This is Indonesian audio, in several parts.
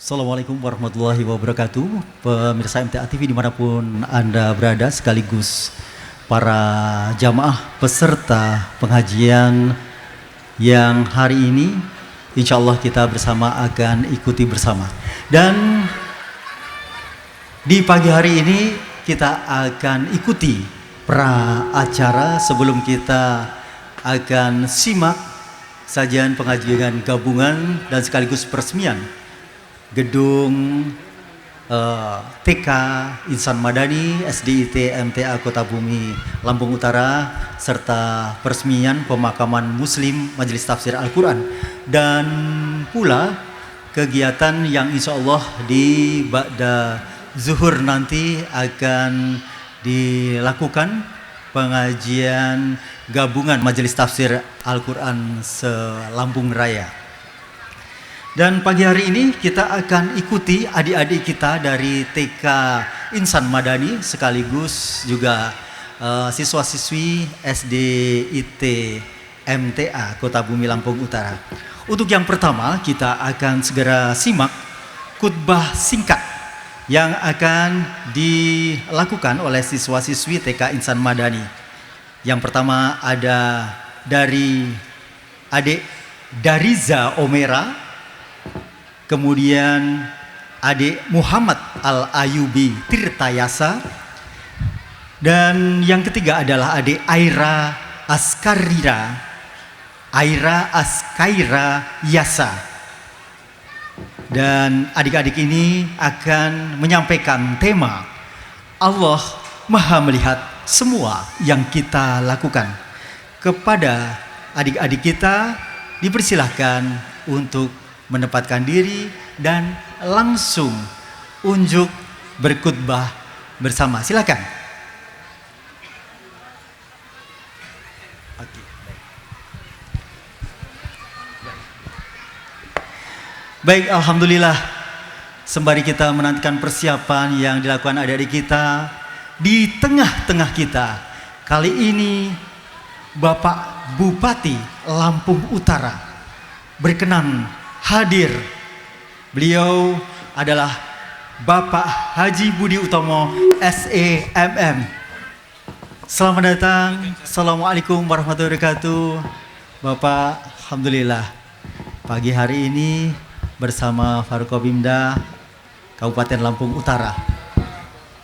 Assalamualaikum warahmatullahi wabarakatuh. Pemirsa MTA TV dimanapun Anda berada, sekaligus para jamaah peserta pengajian yang hari ini insya Allah kita bersama akan ikuti bersama. Dan di pagi hari ini kita akan ikuti pra acara sebelum kita akan simak sajian pengajian gabungan dan sekaligus peresmian gedung TK Insan Madani SDIT MTA Kota Bumi Lampung Utara serta peresmian pemakaman Muslim Majelis Tafsir Al-Quran dan pula kegiatan yang insya Allah di Ba'da Zuhur nanti akan dilakukan pengajian gabungan Majelis Tafsir Al-Quran se-Lampung Raya. Dan pagi hari ini kita akan ikuti adik-adik kita dari TK Insan Madani sekaligus juga siswa-siswi SDIT MTA Kota Bumi Lampung Utara. Untuk yang pertama kita akan segera simak khutbah singkat yang akan dilakukan oleh siswa-siswi TK Insan Madani. Yang pertama ada dari adik Dariza Omera, kemudian adik Muhammad Al-Ayubi Tirtayasa, dan yang ketiga adalah adik Aira Askaira Yasa. Dan adik-adik ini akan menyampaikan tema Allah Maha Melihat semua yang kita lakukan. Kepada adik-adik kita dipersilahkan untuk menempatkan diri dan langsung unjuk berkhutbah bersama. Silakan. Baik, alhamdulillah. Sembari kita menantikan persiapan yang dilakukan adik-adik kita, di tengah-tengah kita kali ini Bapak Bupati Lampung Utara berkenan hadir. Beliau adalah Bapak Haji Budi Utomo SEMM. Selamat datang. Assalamualaikum warahmatullahi wabarakatuh. Bapak, alhamdulillah pagi hari ini bersama Forkopimda Kabupaten Lampung Utara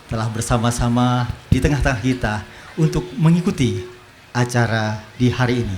telah bersama-sama di tengah-tengah kita untuk mengikuti acara di hari ini.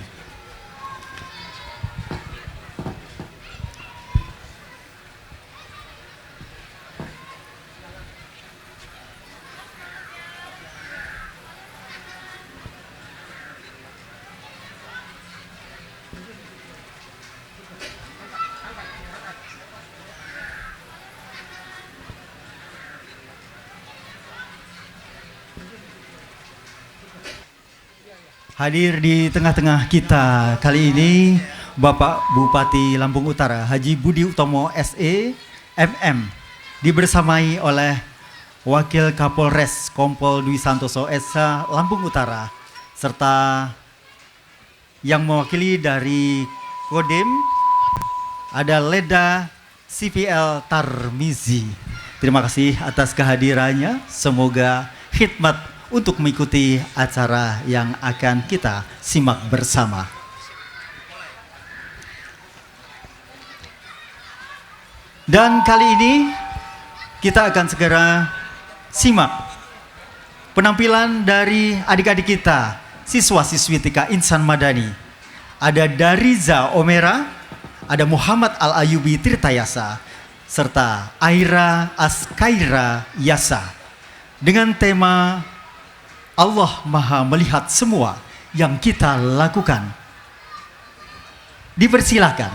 Hadir di tengah-tengah kita kali ini Bapak Bupati Lampung Utara Haji Budi Utomo SEMM dibersamai oleh Wakil Kapolres Kompol Dwi Santoso SH Lampung Utara serta yang mewakili dari Kodim ada Leda CVL Tarmizi. Terima kasih atas kehadirannya. Semoga khidmat untuk mengikuti acara yang akan kita simak bersama. Dan kali ini kita akan segera simak penampilan dari adik-adik kita, siswa-siswi TK Insan Madani. Ada Dariza Omera, ada Muhammad Al-Ayubi Tirtayasa, serta Aira Askaira Yasa dengan tema Allah Maha Melihat semua yang kita lakukan. Dipersilakan.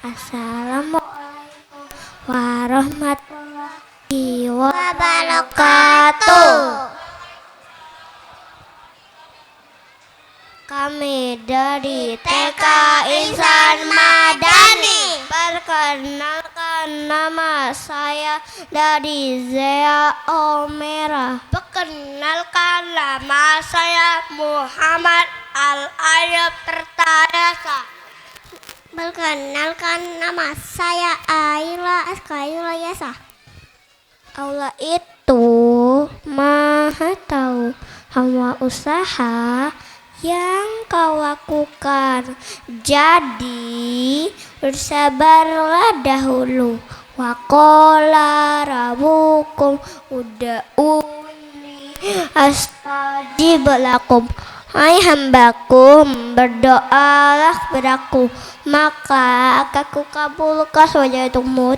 Assalamualaikum warahmatullahi wabarakatuh. Kami dari TK Insan Madani. Perkenalkan, nama saya dari Zea Omera. Perkenalkan, nama saya Muhammad Al-Ayub Tertadasa. Perkenalkan, nama saya Aila Askayula Yasa. Allah itu Maha Tahu semua usaha yang kau lakukan. Jadi bersabarlah dahulu. Wa qala rabbukum ud'uni astajib lakum. Hai hambaku, berdoalah kepadaku, maka akan kukabulkan wajahmu.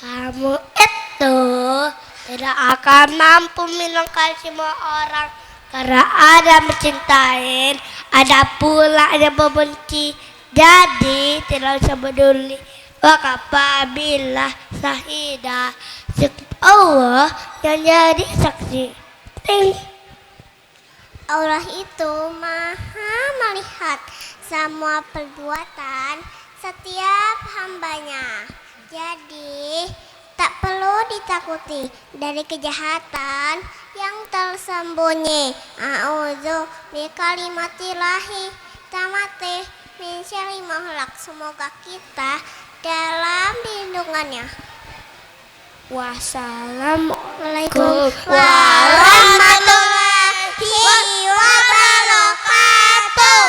Kamu itu tidak akan mampu menyenangkan semua orang, karena ada mencintai, ada pula yang membenci. Jadi tidak usah peduli. Wakafa billah sahida, Allah yang jadi saksi. Allah itu Maha melihat semua perbuatan setiap hambanya. Jadi tak perlu ditakuti dari kejahatan yang tersembunyi. A'udzu bikalimatillahi tammati min syarri ma khalaq. Semoga kita dalam lindungannya. Wassalamualaikum warahmatullahi wabarakatuh.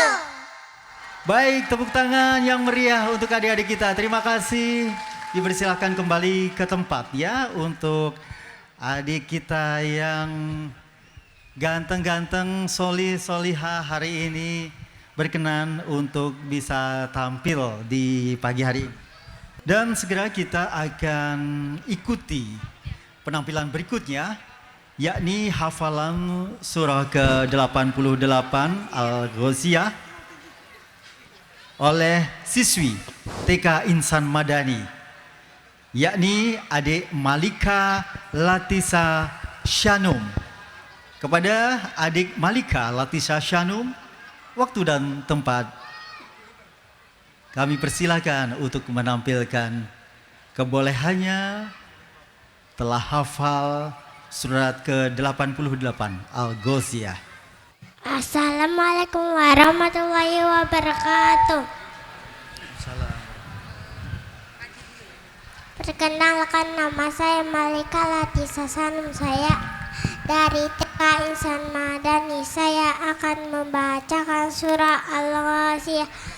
Baik, tepuk tangan yang meriah untuk adik-adik kita. Terima kasih. Dipersilakan kembali ke tempat ya untuk adik kita yang ganteng-ganteng, solih-solihah hari ini berkenan untuk bisa tampil di pagi hari ini. Dan segera kita akan ikuti penampilan berikutnya, yakni hafalan surah ke-88 Al-Ghasyiyah oleh siswi TK Insan Madani, yakni adik Malika Latisa Syanum. Kepada adik Malika Latisa Syanum, waktu dan tempat kami persilakan untuk menampilkan kebolehannya telah hafal surat ke-88 Al-Ghasyiyah. Assalamualaikum warahmatullahi wabarakatuh. Salam. Perkenalkan, nama saya Malika Latisa Syanum. Saya dari TK Insan Madani. Saya akan membacakan surah Al-Ghasyiyah.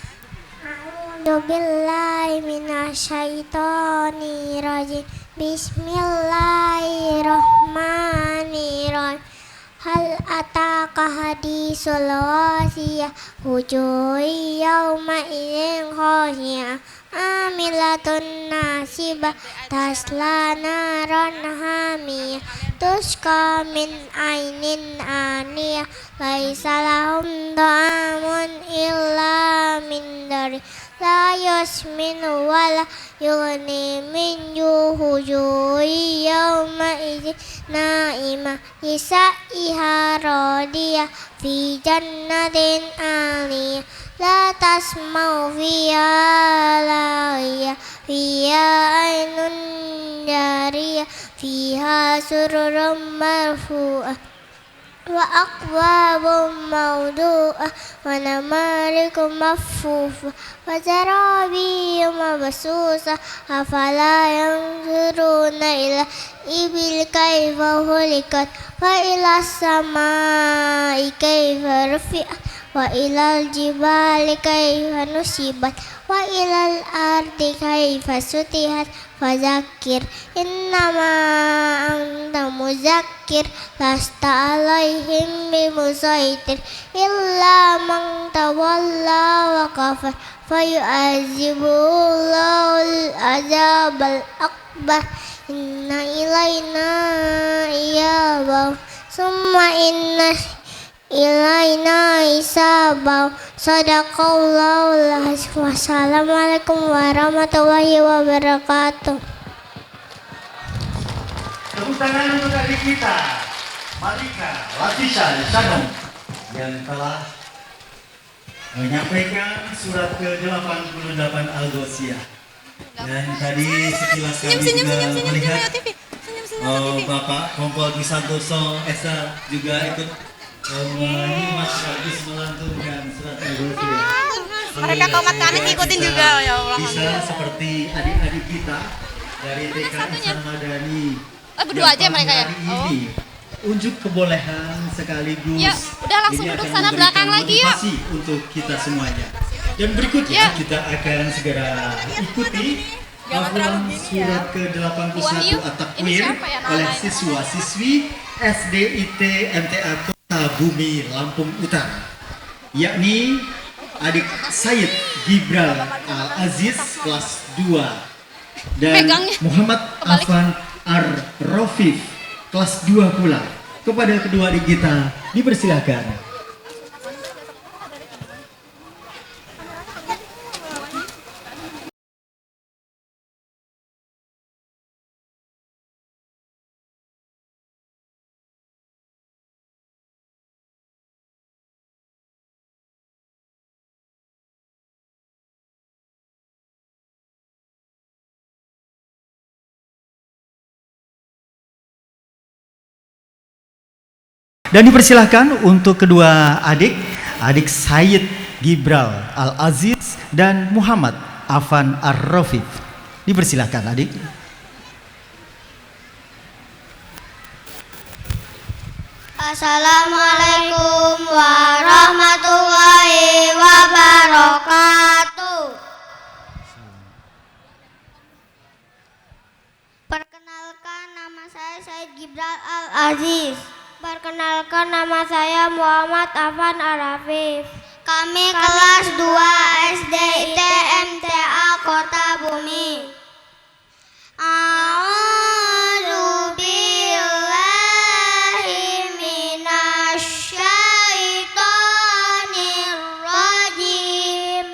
A'udzubillahi minasyaitonirrajim. Bismillahirrahmanirrahim. Hal ataka hadisul ghasyiyah, wujuhun yawma idzin khashiyah, amilatun nasibah, tasla naran hamiyah, tusqa min ainin aniyah, laisa lahum ta'amun illa min dari, la yusminu wa la yughni min ju'in yawma idzin naimah, lisaiha radiyah, fi jannatin aliyah, la tasma'u fiha laghiyah, fiha ainun jariyah, fiha sururun marfu'ah, wa akwabun mawdu'ah, wa namariku mafufah, wa zarabiyyun mabsusah, afala yanzuruna ila ibil kaifa khuliqat, wa ila samai kaifa rufi'at, wa ilal jibali kaifa nusibat, wa ilal ardi kaifa sutihat. Fadzakir innama anta muzakkir, lasta alaihim bimusaitir, illa man tawalla wa kafar, fayu'adzibullahul azabal akbar. Inna ilaina iyabahum summa inna ilaina hisabahum. Sadaqallahul azim. Wassalamualaikum warahmatullahi wabarakatuh. Tepuk tangan untuk adik kita Malika Latisa Syanum yang telah menyampaikan surat ke-88 Al-Ghasyiyah. Dan tadi sekilas kami juga melihat Bapak Kompol Santoso Esa juga ikut Ini Mas Agus melantunkan surat Al-Ghafir. Mereka komat kami ikutin juga ya Allah. Bisa seperti adik-adik kita dari TK Insan Madani. Berdua aja mereka ya? Ini unjuk kebolehan sekaligus. Ya, udah langsung ini duduk akan sana belakang memberikan lagi yuk. motivasi untuk kita semuanya. Dan berikutnya Ya. kita akan segera ikuti hafalan surat ke-81 Wahyu, ini At-Takwir siapa ya namanya? oleh siswa-siswi SDIT MTA Kota Bumi Lampung Utara, yakni adik Said Gibral Al-Aziz kelas 2 dan Pegangnya. Muhammad Kebalik. Afan Ar-Rofif kelas 2 pula. Kepada kedua adik kita dipersilakan. Dan dipersilahkan untuk kedua adik Said Gibral Al-Aziz dan Muhammad Afan Ar-Rofif. Dipersilahkan adik. Assalamualaikum warahmatullahi wabarakatuh. Perkenalkan, nama saya Said Gibral Al-Aziz. Perkenalkan, nama saya Muhammad Afan Arafif. Kami kelas 2 SDIT MTA Kota Bumi. A'udzu billahi minasyaitonir rajim.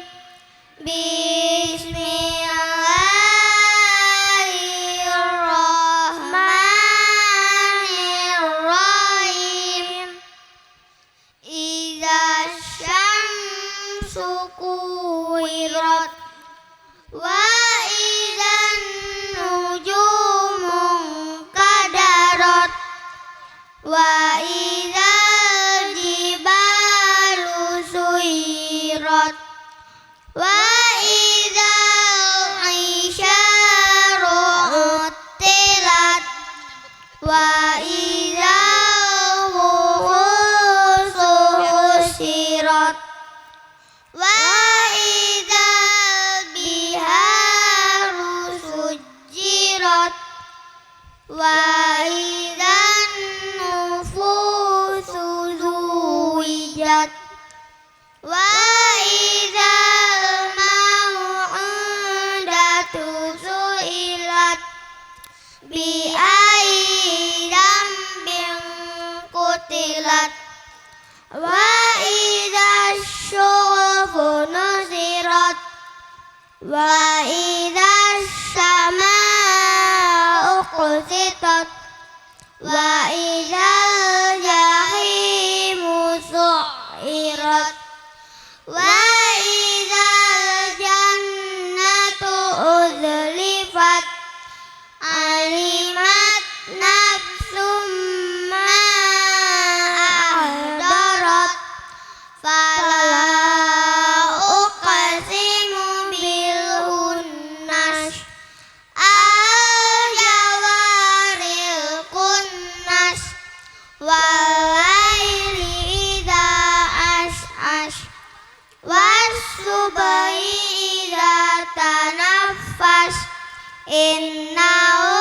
Bismillahirrahmanirrahim. Idza syamsu kuwirat wa idzan nujumu kadarat wa idzal jibalu suyirat wa idzal isyaru uttilat wa idzal wuhusu usirat wa idzal biharu sujirat wa idzan nufusu zuwijat wa idzal mau'udatu su'ilat bi ayyi dzambin qutilat wa idzal syuhufu nuzirat wa idzal samaa'u qusitat wa idzal jahimu su'irat wa idzal jannatu uzlifat alimat nafsum ma ahdarat fala uqsimu bil hunnas al jawaril kunnas wal laili idza as'as was subhi idza tanaffas innahu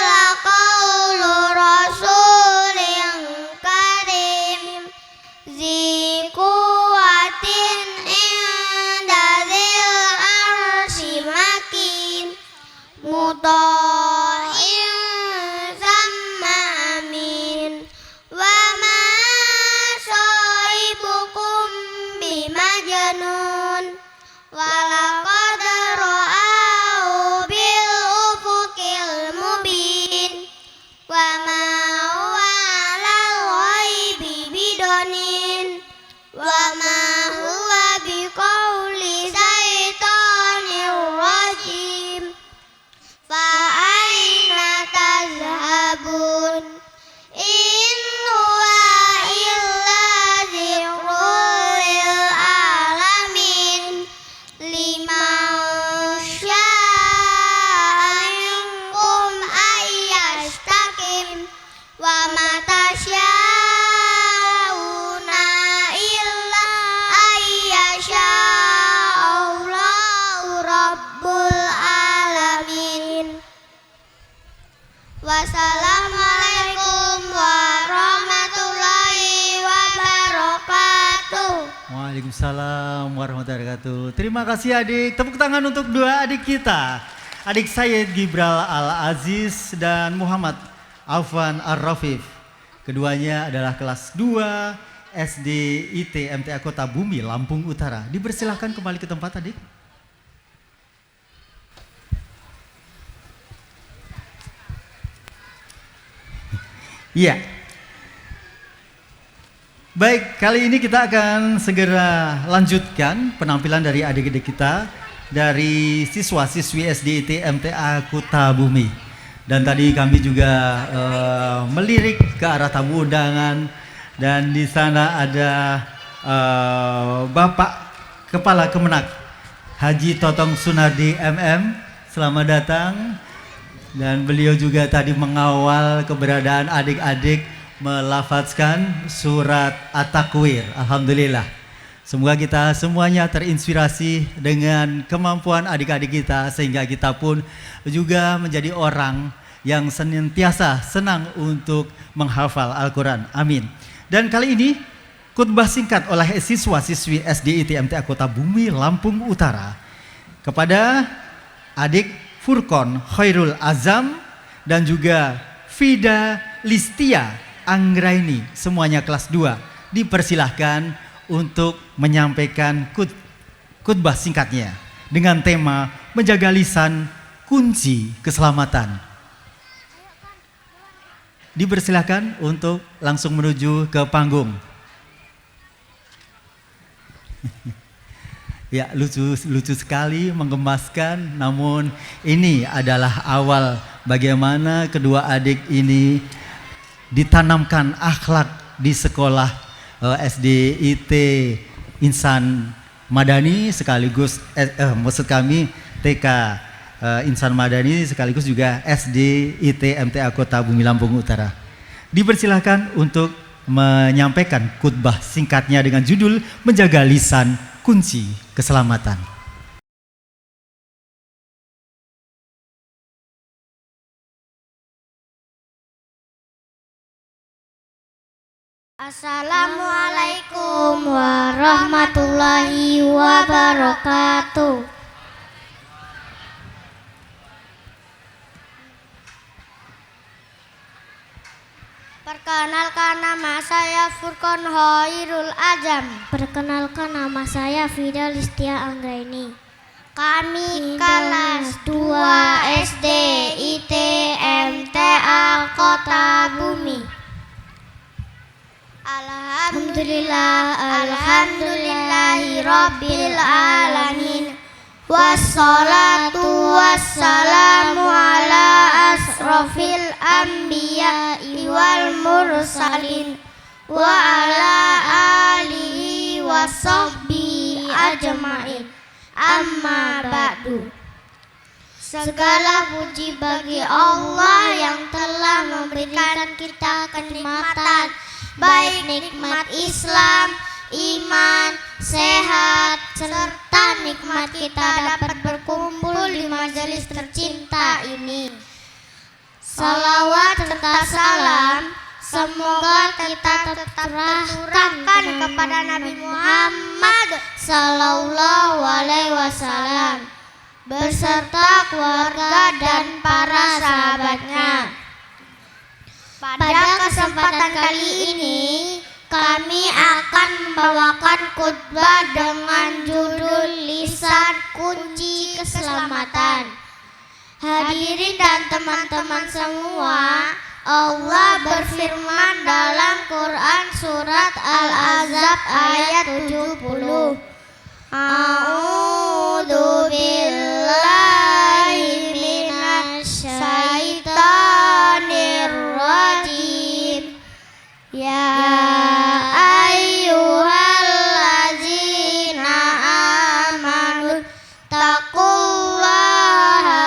laqawlu rasulin karim zi quwwatin inda dzil arsy makin muta'in samma amin wa ma sahibukum bimajnun wa laqad ra'ahu bil ufuqil mubin wa ma huwa 'alal ghaibi bidanin wa ma huwa biqauli syaitonir rajim fa Waalaikumsalam warahmatullahi wabarakatuh. Terima kasih adik. Tepuk tangan untuk dua adik kita. Adik Sayyid Gibral Al-Aziz dan Muhammad Afwan Ar-Rafif. Keduanya adalah kelas 2 SD IT MTA Kota Bumi, Lampung Utara. Dipersilahkan kembali ke tempat adik. Iya. Baik, kali ini kita akan segera lanjutkan penampilan dari adik-adik kita dari siswa-siswi SDIT MTA Kota Bumi. Dan tadi kami juga melirik ke arah tamu undangan dan di sana ada Bapak Kepala Kemenak Haji Totong Sunardi MM. Selamat datang. Dan beliau juga tadi mengawal keberadaan adik-adik melafazkan surat At-Takwir. Alhamdulillah. Semoga kita semuanya terinspirasi dengan kemampuan adik-adik kita sehingga kita pun juga menjadi orang yang senantiasa senang untuk menghafal Al-Quran. Amin. Dan kali ini khutbah singkat oleh siswa-siswi SDIT MTA Kota Bumi, Lampung Utara kepada adik Furqon Khairul Azam dan juga Fida Listia Anggraini, semuanya kelas 2. Dipersilahkan untuk menyampaikan khutbah singkatnya dengan tema menjaga lisan kunci keselamatan. Dipersilahkan untuk langsung menuju ke panggung. Ya, lucu sekali, menggemaskan. Namun ini adalah awal bagaimana kedua adik ini ditanamkan akhlak di sekolah SDIT Insan Madani sekaligus maksud kami TK Insan Madani sekaligus juga SDIT MTA Kota Bumi Lampung Utara. Dipersilahkan untuk menyampaikan khutbah singkatnya dengan judul menjaga lisan kunci keselamatan. Assalamualaikum warahmatullahi wabarakatuh. Perkenalkan, nama saya Furqon Khairul Azam. Perkenalkan, nama saya Fida Listia Anggraini. Kami kelas 2 SD IT MTA Kota Bumi. Alhamdulillahi Rabbil Alamin. Wassalatu wassalamu ala asrofil anbiya wal mursalin wa ala alihi wa sahbihi ajma'in. Amma ba'du. Segala puji bagi Allah yang telah memberikan kita kenikmatan, baik nikmat Islam, iman, sehat, serta nikmat kita dapat berkumpul di majelis tercinta ini. Salawat serta salam semoga kita tetap tercurahkan kepada Nabi Muhammad Sallallahu Alaihi Wasallam beserta keluarga dan para sahabatnya. Pada kesempatan kali ini kami akan membawakan khutbah dengan judul Lisan Kunci Keselamatan. Hadirin dan teman-teman semua, Allah berfirman dalam Quran surat Al-Ahzab ayat 70. A'udzu billahi minasy syaithanir rajim. Ya ayyuhallazina amanu taqullaha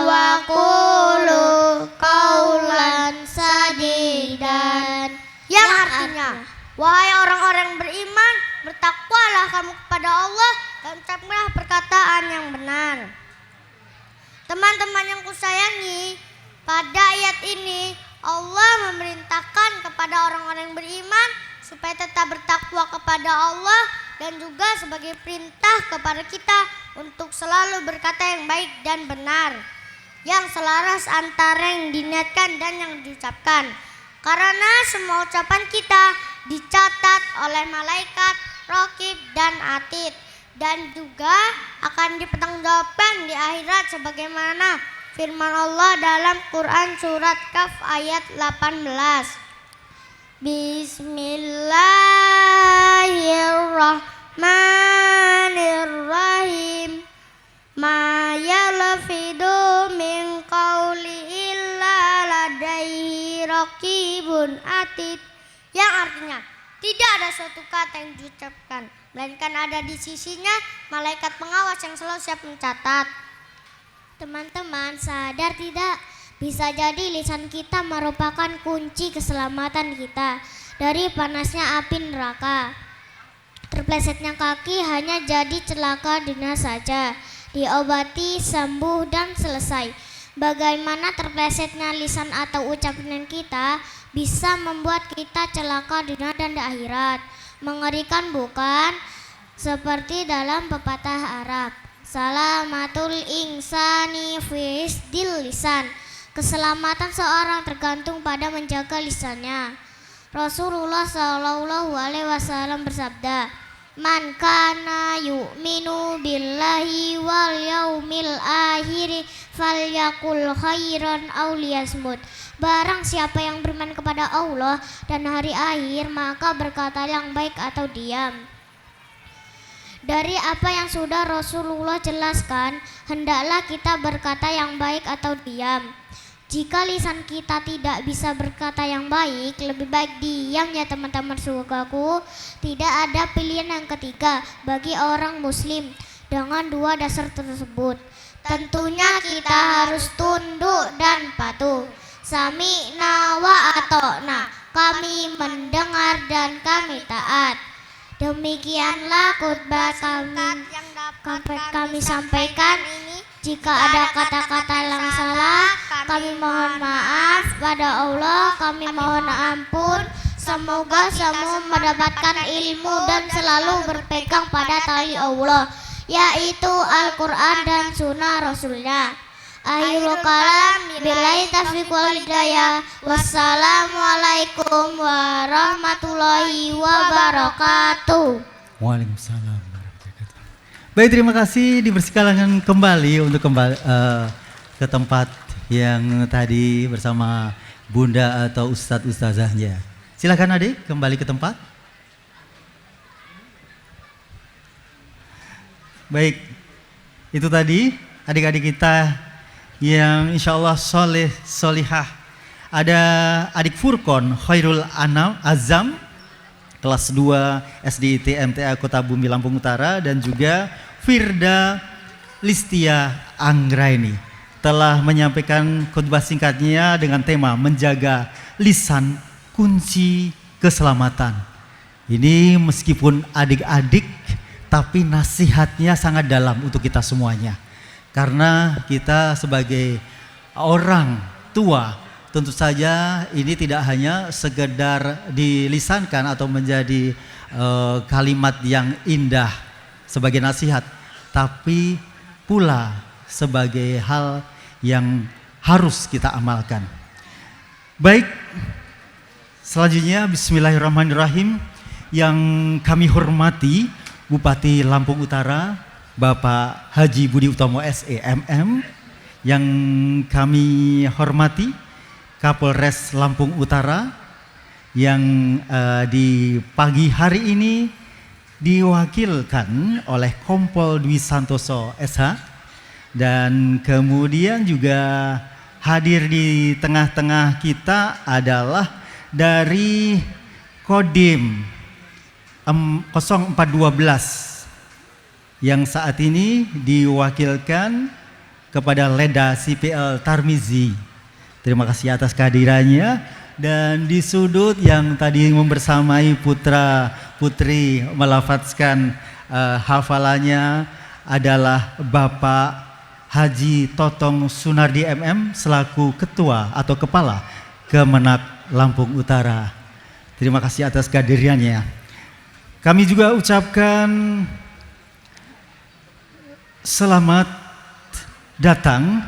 wa qulu qaulan sadidan. Yang artinya, wahai orang-orang beriman, bertakwalah kamu kepada Allah dan ucapkanlah perkataan yang benar. Teman-teman yang kusayangi, pada ayat ini Allah memerintahkan kepada orang-orang yang beriman supaya tetap bertakwa kepada Allah dan juga sebagai perintah kepada kita untuk selalu berkata yang baik dan benar, yang selaras antara yang diniatkan dan yang diucapkan. Karena semua ucapan kita dicatat oleh malaikat Raqib dan Atid, dan juga akan dipertanggungjawabkan di akhirat sebagaimana firman Allah dalam Quran surat Kaf ayat 18. Bismillahirrahmanirrahim. Ma yalfidu min qawli illa ladaihi raqibun atid, yang artinya tidak ada suatu kata yang diucapkan melainkan ada di sisinya malaikat pengawas yang selalu siap mencatat. Teman-teman, sadar tidak? Bisa jadi lisan kita merupakan kunci keselamatan kita dari panasnya api neraka. Terplesetnya kaki hanya jadi celaka dunia saja, diobati, sembuh, dan selesai. Bagaimana terplesetnya lisan atau ucapan kita bisa membuat kita celaka dunia dan di akhirat? Mengerikan bukan? Seperti dalam pepatah Arab, salamatul insani fi isdil lisan. Keselamatan seorang tergantung pada menjaga lisannya. Rasulullah SAW bersabda, man kana yu'minu billahi wal yaumil akhiri falyakul khairan aw liyasmut. Barang siapa yang beriman kepada Allah dan hari akhir, maka berkata yang baik atau diam. Dari apa yang sudah Rasulullah jelaskan, hendaklah kita berkata yang baik atau diam. Jika lisan kita tidak bisa berkata yang baik, lebih baik diam ya teman-teman surgaku. Tidak ada pilihan yang ketiga bagi orang muslim dengan dua dasar tersebut. Tentunya kita harus tunduk dan patuh. Sami'na wa ata'na, kami mendengar dan kami taat. Demikianlah khutbah kami sampaikan. Jika ada kata-kata yang salah, kami mohon maaf pada Allah, kami mohon ampun. Semoga semua mendapatkan ilmu dan selalu berpegang pada tali Allah, yaitu Al-Quran dan Sunnah Rasulnya. Akhirul kalam, billahi taufiq wal hidayah. Wassalamualaikum warahmatullahi wabarakatuh. Waalaikumsalam. Baik, terima kasih, dipersilakan kembali untuk ke tempat yang tadi bersama Bunda atau Ustadz Ustazahnya. Silakan adik kembali ke tempat. Baik, itu tadi adik-adik kita yang insya Allah soleh solihah. Ada adik Furqon Khairul Azam kelas 2 SDIT MTA Kota Bumi Lampung Utara, dan juga Firda Listia Anggraini telah menyampaikan khutbah singkatnya dengan tema menjaga lisan kunci keselamatan. Ini meskipun adik-adik, tapi nasihatnya sangat dalam untuk kita semuanya. Karena kita sebagai orang tua, tentu saja ini tidak hanya sekedar dilisankan atau menjadi kalimat yang indah sebagai nasihat, tapi pula sebagai hal yang harus kita amalkan. Baik, selanjutnya bismillahirrahmanirrahim. Yang kami hormati Bupati Lampung Utara Bapak Haji Budi Utomo SEMM, yang kami hormati Kapolres Lampung Utara yang di pagi hari ini diwakilkan oleh Kompol Dwi Santoso SH, dan kemudian juga hadir di tengah-tengah kita adalah dari Kodim 0412 yang saat ini diwakilkan kepada Leda CPL Tarmizi. Terima kasih atas kehadirannya. Dan di sudut yang tadi membersamai putra putri melafazkan hafalannya adalah Bapak Haji Totong Sunardi MM selaku ketua atau kepala Kemenak Lampung Utara. Terima kasih atas kehadirannya. Kami juga ucapkan selamat datang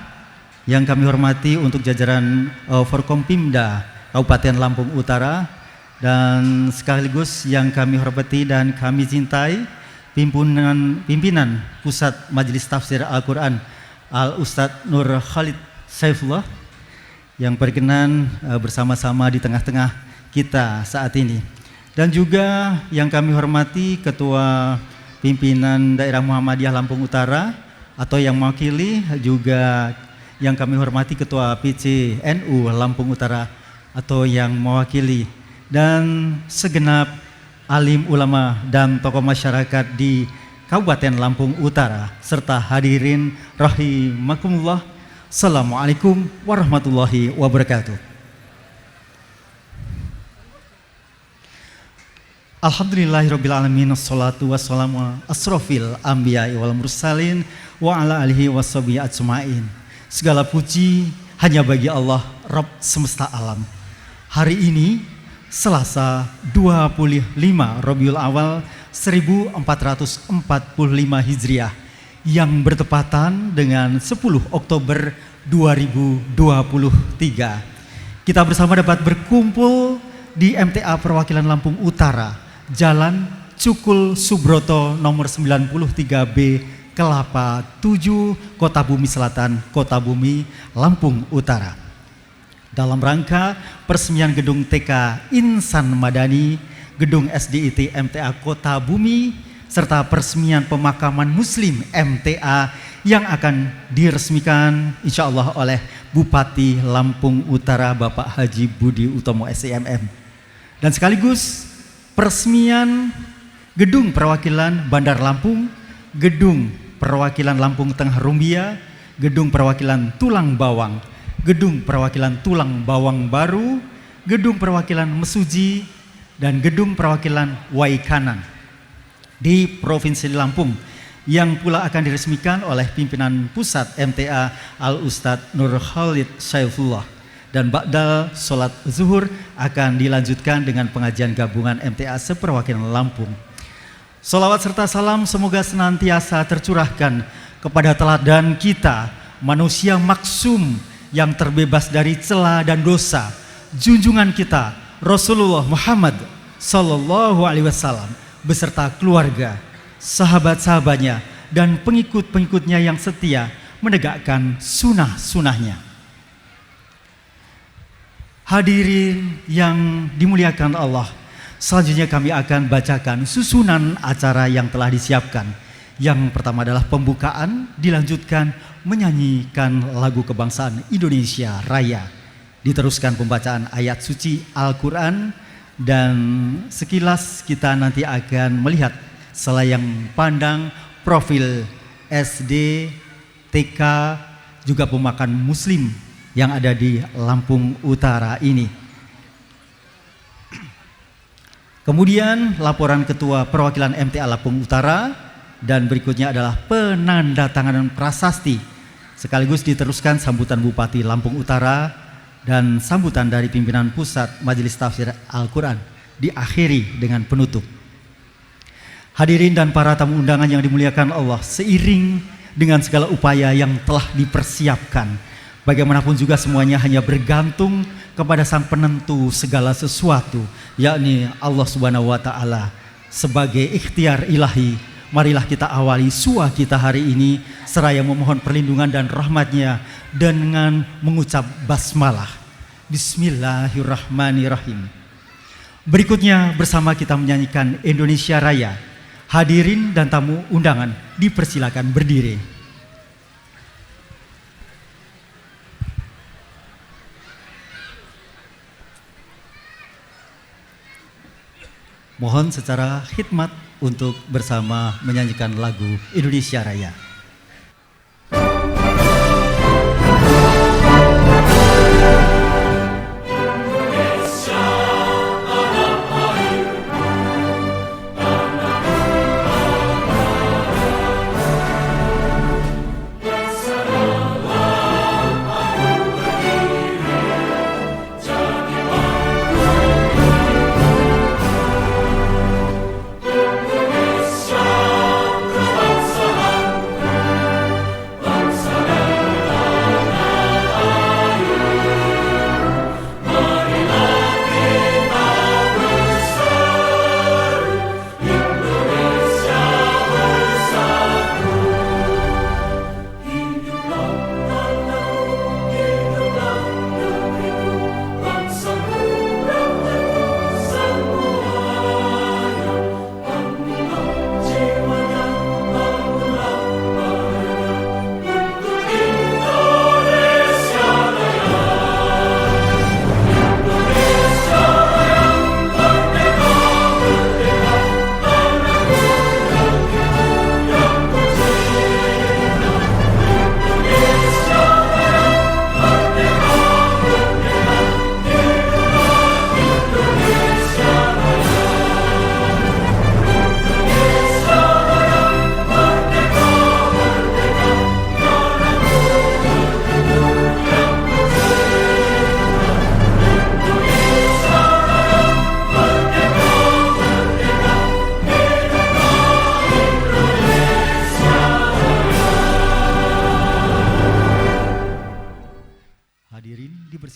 yang kami hormati untuk jajaran Forkompimda Kabupaten Lampung Utara, dan sekaligus yang kami hormati dan kami cintai pimpinan Pusat Majelis Tafsir Al-Quran Al-Ustadz Nur Khalid Saifullah yang berkenan bersama-sama di tengah-tengah kita saat ini, dan juga yang kami hormati Ketua Pimpinan Daerah Muhammadiyah Lampung Utara atau yang mewakili, juga yang kami hormati Ketua PCNU Lampung Utara atau yang mewakili, dan segenap alim ulama dan tokoh masyarakat di Kabupaten Lampung Utara serta hadirin rahimakumullah. Assalamualaikum warahmatullahi wabarakatuh. Alhamdulillahirabbil alamin, wassalatu wassalamu asrofil anbiya'i wal mursalin wa ala alihi washabihi ajmain. Segala puji hanya bagi Allah Rabb semesta alam. Hari ini Selasa 25 Rabiul Awal 1445 Hijriah yang bertepatan dengan 10 Oktober 2023. Kita bersama dapat berkumpul di MTA Perwakilan Lampung Utara, Jalan Cukul Subroto nomor 93B, Kelapa 7, Kota Bumi Selatan, Kota Bumi, Lampung Utara. Dalam rangka peresmian gedung TK Insan Madani, gedung SDIT MTA Kota Bumi, serta peresmian pemakaman Muslim MTA yang akan diresmikan insya Allah oleh Bupati Lampung Utara Bapak Haji Budi Utomo SIMM. Dan sekaligus peresmian gedung perwakilan Bandar Lampung, gedung perwakilan Lampung Tengah Rumbia, gedung perwakilan Tulang Bawang, gedung perwakilan Tulang Bawang Baru, gedung perwakilan Mesuji, dan gedung perwakilan Waikanan di Provinsi Lampung yang pula akan diresmikan oleh pimpinan pusat MTA Al-Ustadz Nur Khalid Saifullah, dan ba'dal sholat zuhur akan dilanjutkan dengan pengajian gabungan MTA seperwakilan Lampung. Sholawat serta salam semoga senantiasa tercurahkan kepada teladan kita, manusia maksum yang terbebas dari cela dan dosa, junjungan kita Rasulullah Muhammad Sallallahu Alaihi Wasallam beserta keluarga, sahabat-sahabatnya, dan pengikut-pengikutnya yang setia menegakkan sunnah-sunnahnya. Hadirin yang dimuliakan Allah, selanjutnya kami akan bacakan susunan acara yang telah disiapkan. Yang pertama adalah pembukaan, dilanjutkan menyanyikan lagu kebangsaan Indonesia Raya, diteruskan pembacaan ayat suci Al-Quran, dan sekilas kita nanti akan melihat selayang pandang profil SD, TK, juga pemakan Muslim yang ada di Lampung Utara ini. Kemudian laporan Ketua Perwakilan MTA Lampung Utara, dan berikutnya adalah penandatanganan prasasti, sekaligus diteruskan sambutan Bupati Lampung Utara dan sambutan dari pimpinan Pusat Majelis Tafsir Al-Quran, diakhiri dengan penutup. Hadirin dan para tamu undangan yang dimuliakan Allah, seiring dengan segala upaya yang telah dipersiapkan, bagaimanapun juga semuanya hanya bergantung kepada Sang Penentu segala sesuatu, yakni Allah Subhanahu wa Ta'ala. Sebagai ikhtiar ilahi, marilah kita awali sua kita hari ini seraya memohon perlindungan dan rahmatnya dengan mengucap basmalah. Bismillahirrahmanirrahim. Berikutnya bersama kita menyanyikan Indonesia Raya. Hadirin dan tamu undangan dipersilakan berdiri. Mohon secara khidmat untuk bersama menyanyikan lagu Indonesia Raya.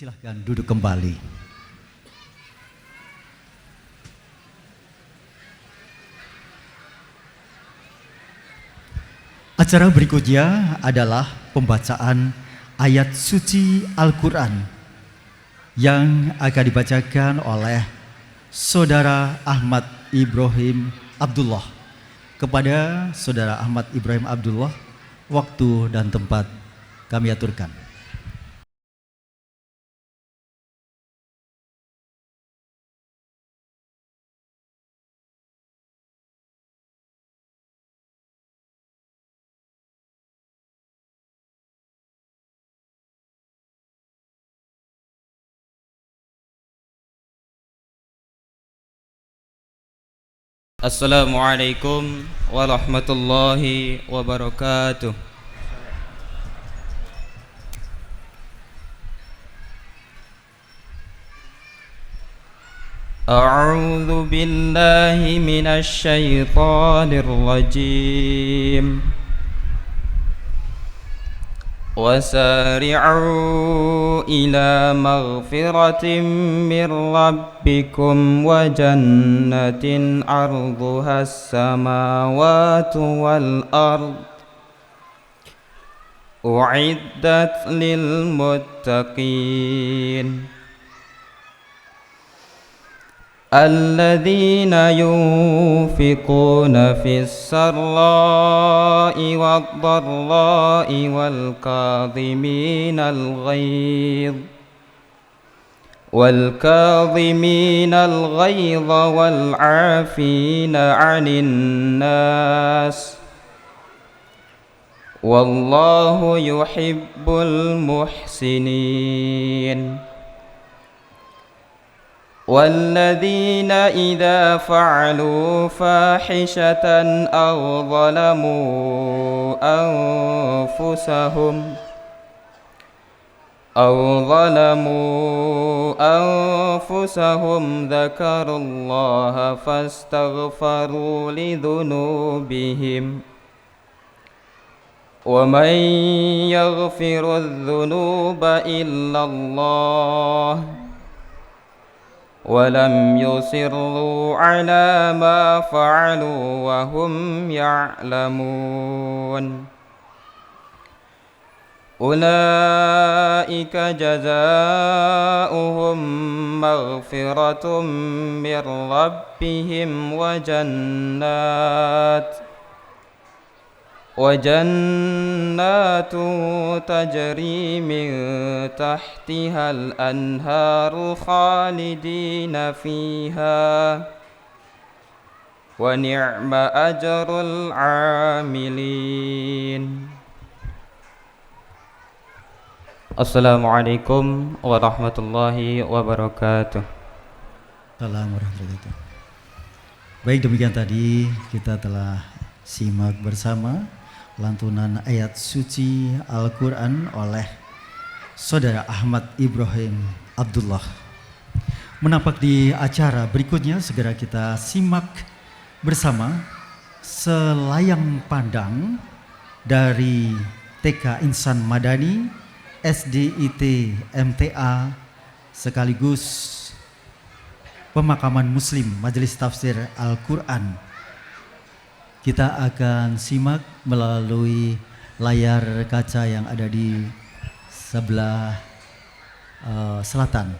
Silahkan duduk kembali. Acara berikutnya adalah pembacaan ayat suci Al-Quran yang akan dibacakan oleh Saudara Ahmad Ibrahim Abdullah. Kepada Saudara Ahmad Ibrahim Abdullah, waktu dan tempat kami aturkan. Assalamualaikum warahmatullahi wabarakatuh. A'udzu billahi minasy syaithanir rajim. وسارعوا إلى مغفرة من ربكم وجنة عرضها السماوات والأرض أعدت للمتقين الذين ينفقون في السراء والضراء والكاظمين الغيظ والعافين عن الناس والله يحب المحسنين والذين إذا فعلوا فاحشة أو ظلموا أنفسهم ذكروا الله فاستغفروا لذنوبهم ومن يغفر الذنوب إلا الله ولم يصروا على ما فعلوا وهم يعلمون أولئك جزاؤهم مغفرة من ربهم وجنات تجري من تحتها الأنهار خالدين فيها ونعم أجر العاملين. Assalamualaikum warahmatullahi wabarakatuh. Assalamualaikum warahmatullahi wabarakatuh. Baik, demikian tadi kita telah simak bersama lantunan ayat suci Al-Quran oleh Saudara Ahmad Ibrahim Abdullah. Menapak di acara berikutnya, segera kita simak bersama selayang pandang dari TK Insan Madani SDIT MTA sekaligus pemakaman Muslim Majelis Tafsir Al-Quran. Kita akan simak melalui layar kaca yang ada di sebelah selatan.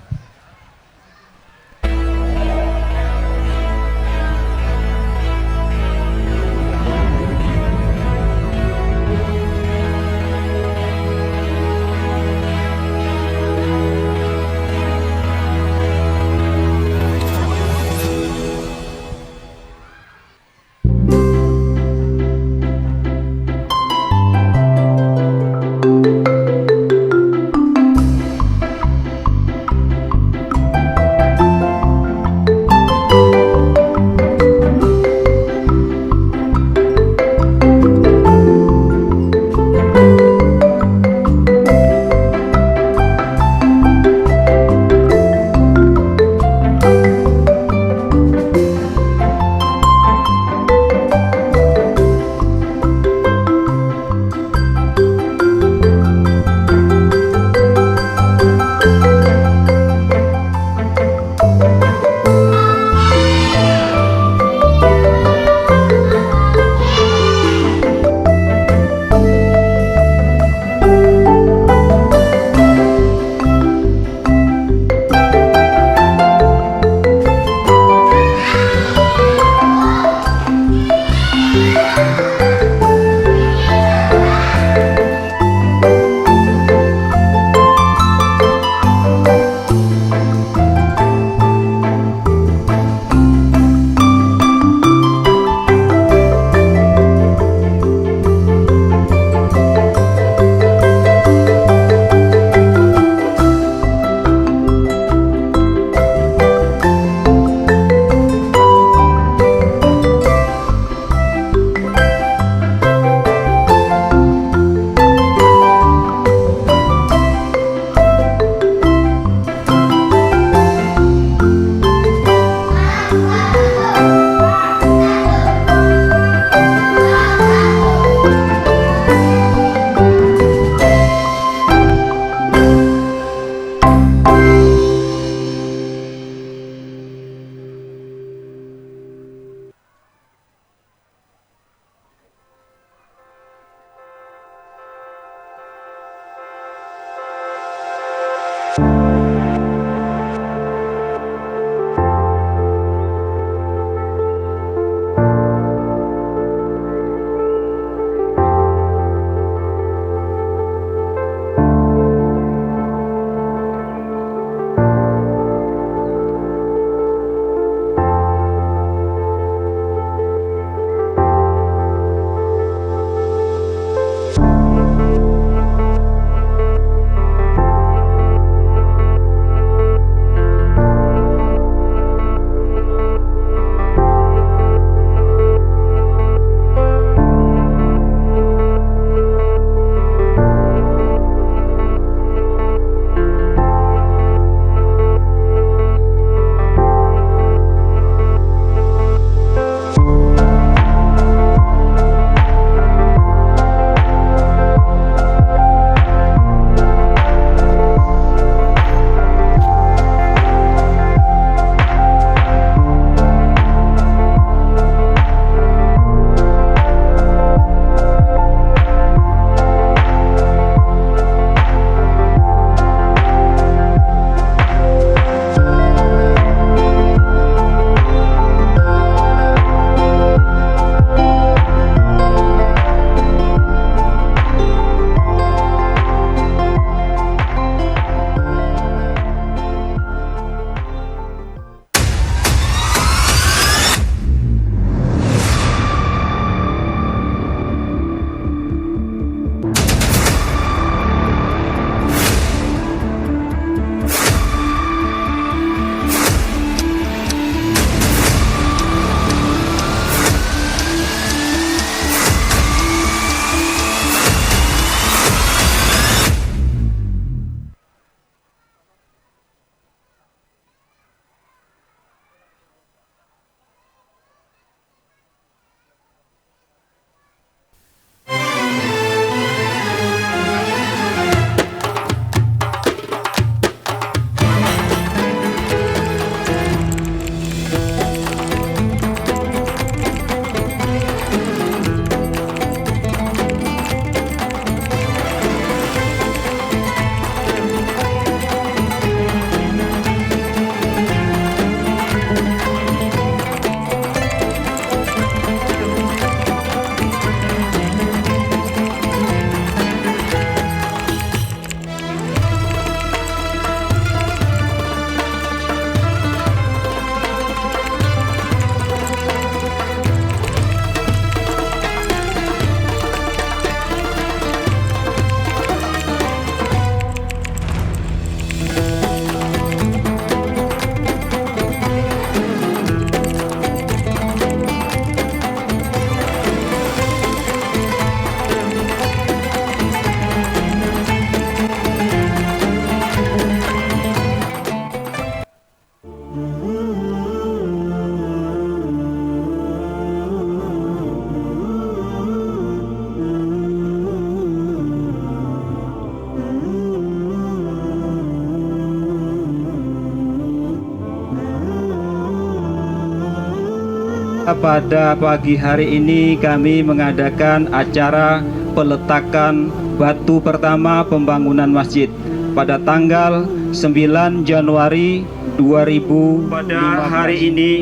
Pada pagi hari ini kami mengadakan acara peletakan batu pertama pembangunan masjid pada tanggal 9 Januari 2015. Pada hari ini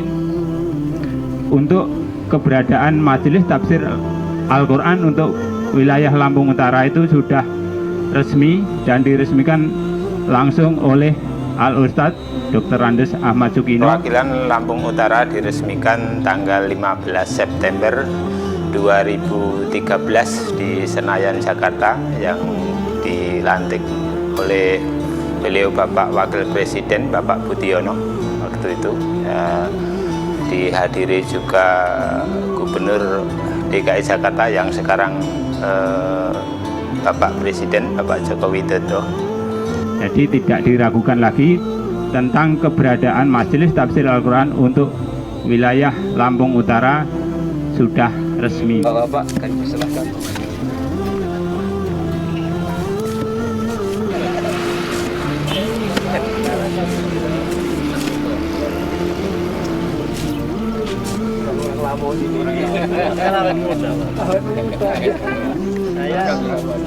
untuk keberadaan Majelis Tafsir Al-Quran untuk wilayah Lampung Utara itu sudah resmi dan diresmikan langsung oleh Al-Ustadz Dr. Andes Ahmad Sukino. Perwakilan Lampung Utara diresmikan tanggal 15 September 2013 di Senayan, Jakarta, yang dilantik oleh beliau Bapak Wakil Presiden Bapak Budiono waktu itu. Dihadiri juga Gubernur DKI Jakarta yang sekarang Bapak Presiden Bapak Joko Widodo. Jadi tidak diragukan lagi tentang keberadaan Majelis Tafsir Al-Quran untuk wilayah Lampung Utara sudah resmi. Bapak, kami persilahkan.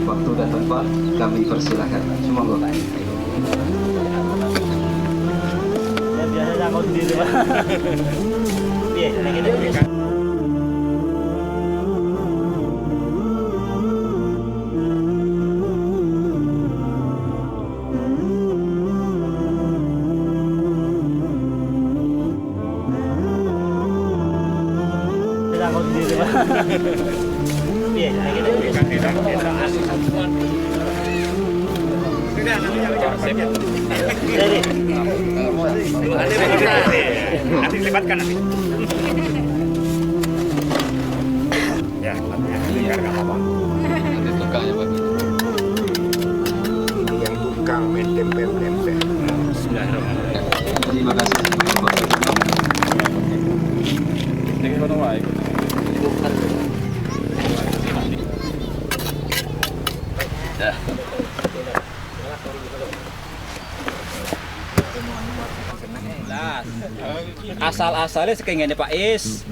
Waktu dan tempat kami persilahkan. Semoga. Nanti libatkan nanti. Ya, biar nggak apa-apa. Nanti tukangnya bagi. Ini yang tukang tempel. Terima kasih. Asal-asalnya sekeinginnya Pak Is.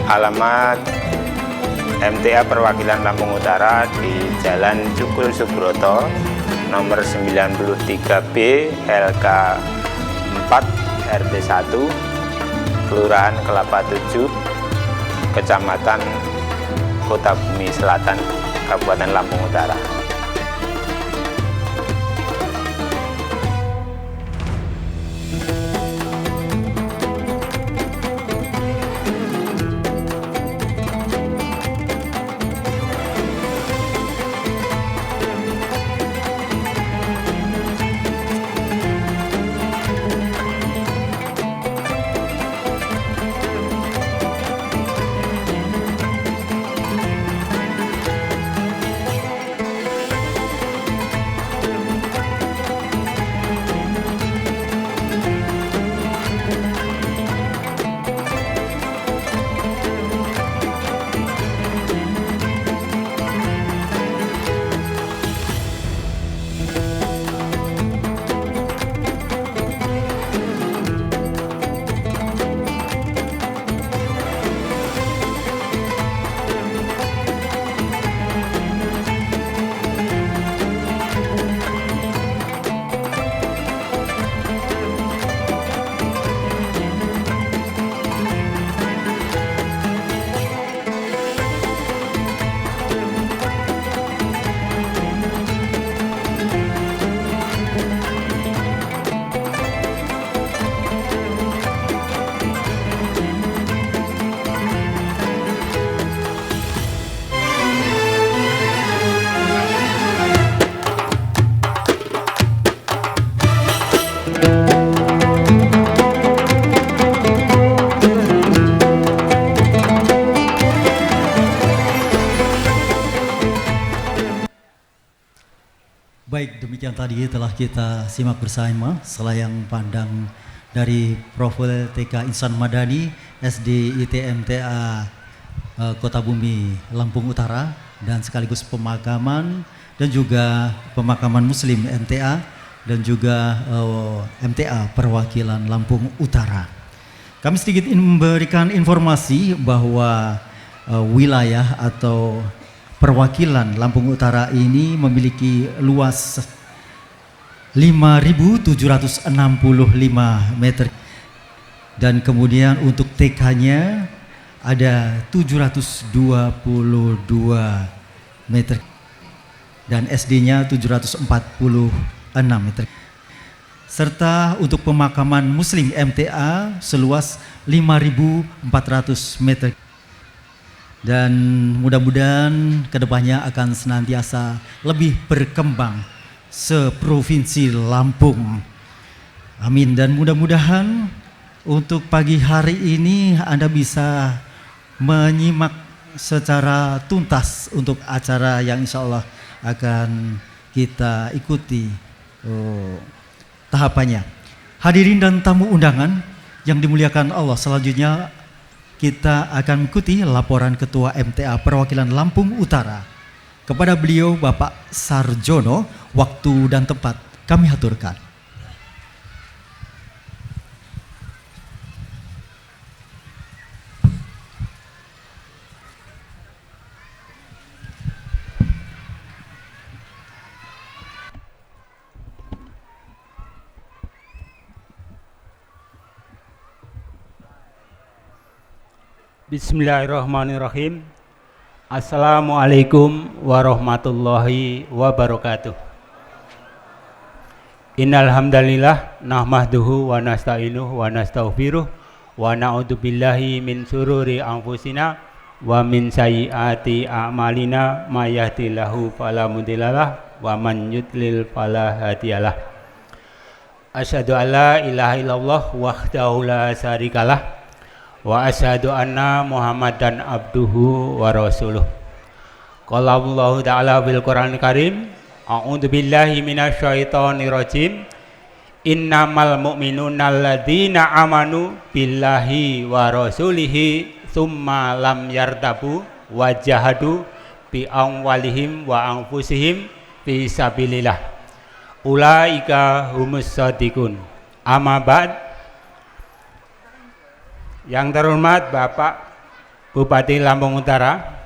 Alamat MTA Perwakilan Lampung Utara di Jalan Cukul Subroto nomor 93B LK 4 RT 1 Kelurahan Kelapa 7 Kecamatan Kota Bumi Selatan Kabupaten Lampung Utara. Baik, demikian tadi telah kita simak bersama selayang pandang dari Profil TK Insan Madani SD ITMTA Kota Bumi Lampung Utara, dan sekaligus pemakaman dan juga pemakaman Muslim MTA dan juga MTA perwakilan Lampung Utara. Kami sedikit memberikan informasi bahwa wilayah atau perwakilan Lampung Utara ini memiliki luas 5.765 meter, dan kemudian untuk TK-nya ada 722 meter dan SD-nya 746 meter, serta untuk pemakaman Muslim MTA seluas 5.400 meter. Dan mudah-mudahan kedepannya akan senantiasa lebih berkembang seprovinsi Lampung. Amin. Dan mudah-mudahan untuk pagi hari ini Anda bisa menyimak secara tuntas untuk acara yang insya Allah akan kita ikuti tahapannya. Hadirin dan tamu undangan yang dimuliakan Allah, selanjutnya kita akan mengikuti laporan Ketua MTA Perwakilan Lampung Utara. Kepada beliau Bapak Sarjono, waktu dan tempat kami haturkan. Bismillahirrahmanirrahim. Assalamualaikum warahmatullahi wabarakatuh. Innal hamdalillah nahmaduhu wa nasta'inuhu wa nastaghfiruh wa na'udzubillahi min syururi anfusina wa min sayyiati a'malina may yahdihillahu fala mudhillalah wa man yudlil fala hadiyalah. Asyhadu an la ilaha illallah wahdahu la syarikalah wa asyhadu anna Muhammadan abduhu wa rasuluh. Qala Allah ta'ala bil Qur'anil Karim, a'udzu billahi minasyaitonir rajim. Innamal mu'minuna alladzina amanu billahi wa rasulihi tsumma lam yartabu wa jahadu bi amwalihim wa anfusihim fi sabilillah. Ulaika humus shadiqun. Amma ba'd. Yang terhormat Bapak Bupati Lampung Utara,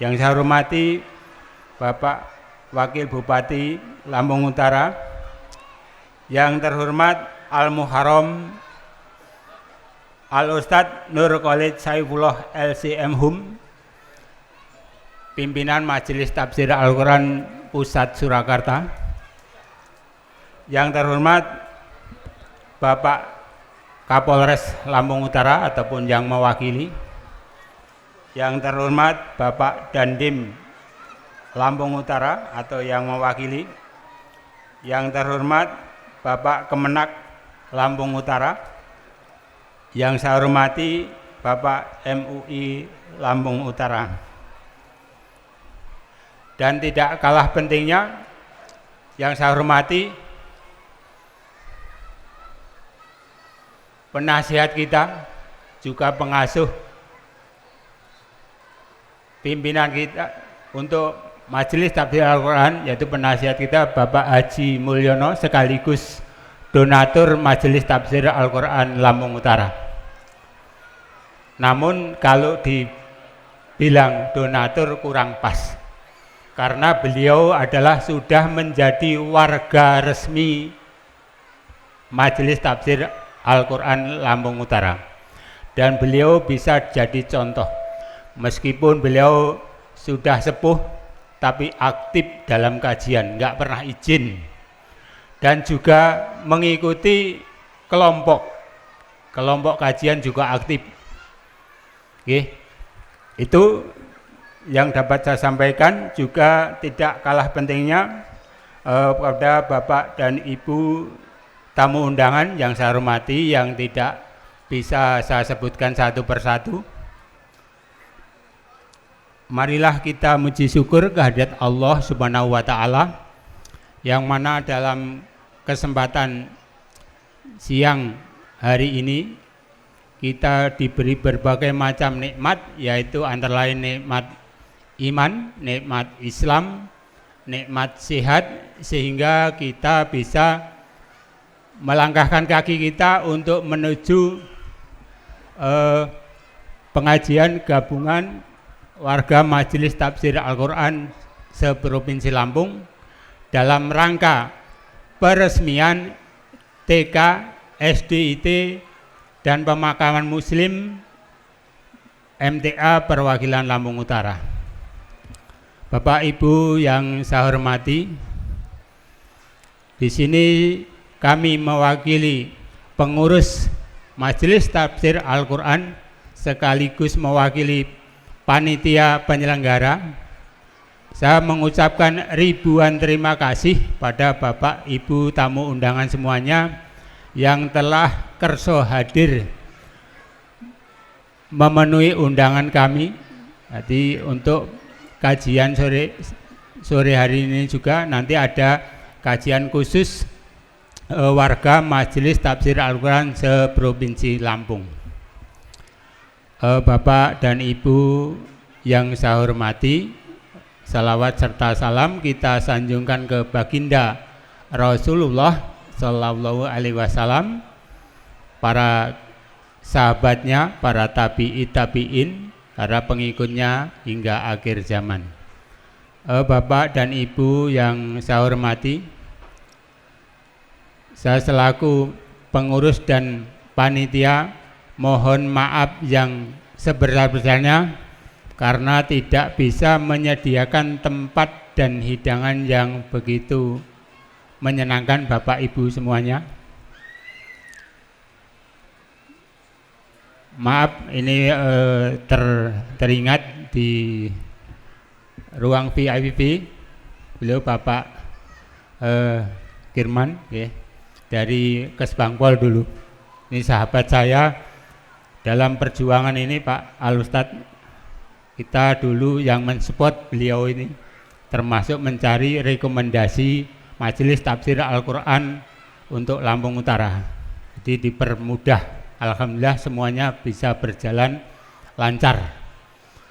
yang saya hormati Bapak Wakil Bupati Lampung Utara, yang terhormat Al-Muharram Al-Ustadz Nur Khalid Saifullah LCM Hum, Pimpinan Majelis Tafsir Al-Quran Pusat Surakarta, yang terhormat Bapak Kapolres Lampung Utara ataupun yang mewakili, yang terhormat Bapak Dandim Lampung Utara atau yang mewakili, yang terhormat Bapak Kemenak Lampung Utara, yang saya hormati Bapak MUI Lampung Utara, dan tidak kalah pentingnya yang saya hormati penasihat kita, juga pengasuh pimpinan kita untuk Majelis Tafsir Al-Quran, yaitu penasihat kita Bapak Haji Mulyono sekaligus donatur Majelis Tafsir Al-Quran Lampung Utara. Namun kalau dibilang donatur kurang pas, karena beliau adalah sudah menjadi warga resmi Majelis Tafsir Al-Quran Lampung Utara, dan beliau bisa jadi contoh. Meskipun beliau sudah sepuh tapi aktif dalam kajian, nggak pernah izin, dan juga mengikuti kelompok kajian juga aktif. Oke, itu yang dapat saya sampaikan. Juga tidak kalah pentingnya kepada Bapak dan Ibu tamu undangan yang saya hormati, yang tidak bisa saya sebutkan satu persatu. Marilah kita muji syukur kehadirat Allah Subhanahu wa taala yang mana dalam kesempatan siang hari ini kita diberi berbagai macam nikmat, yaitu antara lain nikmat iman, nikmat Islam, nikmat sehat, sehingga kita bisa melangkahkan kaki kita untuk menuju pengajian gabungan warga Majelis Tafsir Al-Quran se-Provinsi Lampung dalam rangka peresmian TK, SDIT, dan pemakaman Muslim MTA Perwakilan Lampung Utara. Bapak Ibu yang saya hormati, di sini kami mewakili pengurus Majelis Tafsir Al-Quran sekaligus mewakili panitia penyelenggara. Saya mengucapkan ribuan terima kasih pada Bapak Ibu tamu undangan semuanya yang telah kerso hadir memenuhi undangan kami. Jadi untuk kajian sore hari ini juga nanti ada kajian khusus warga Majelis Tafsir Al-Quran se-Provinsi Lampung. Bapak dan Ibu yang saya hormati, salawat serta salam kita sanjungkan ke baginda Rasulullah Sallallahu Alaihi Wasallam, para sahabatnya, para tabi'in, para pengikutnya hingga akhir zaman. Bapak dan Ibu yang saya hormati, saya selaku pengurus dan panitia mohon maaf yang sebesar-besarnya karena tidak bisa menyediakan tempat dan hidangan yang begitu menyenangkan Bapak Ibu semuanya. Maaf, ini teringat di ruang VIP beliau Bapak Kirman ya, dari Kesbangpol dulu. Ini sahabat saya dalam perjuangan ini, Pak Al-Ustadz. Kita dulu yang mensupport beliau ini, termasuk mencari rekomendasi Majelis Tafsir Al-Quran untuk Lampung Utara. Jadi dipermudah, alhamdulillah semuanya bisa berjalan lancar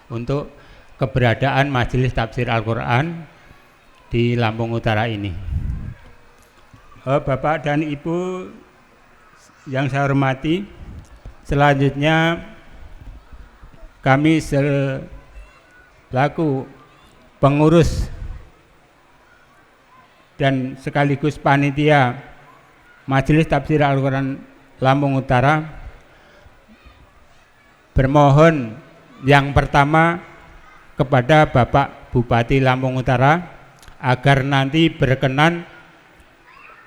untuk keberadaan Majelis Tafsir Al-Quran di Lampung Utara ini. Bapak dan Ibu yang saya hormati, selanjutnya kami selaku pengurus dan sekaligus panitia Majelis Tafsir Al-Quran Lampung Utara bermohon yang pertama kepada Bapak Bupati Lampung Utara agar nanti berkenan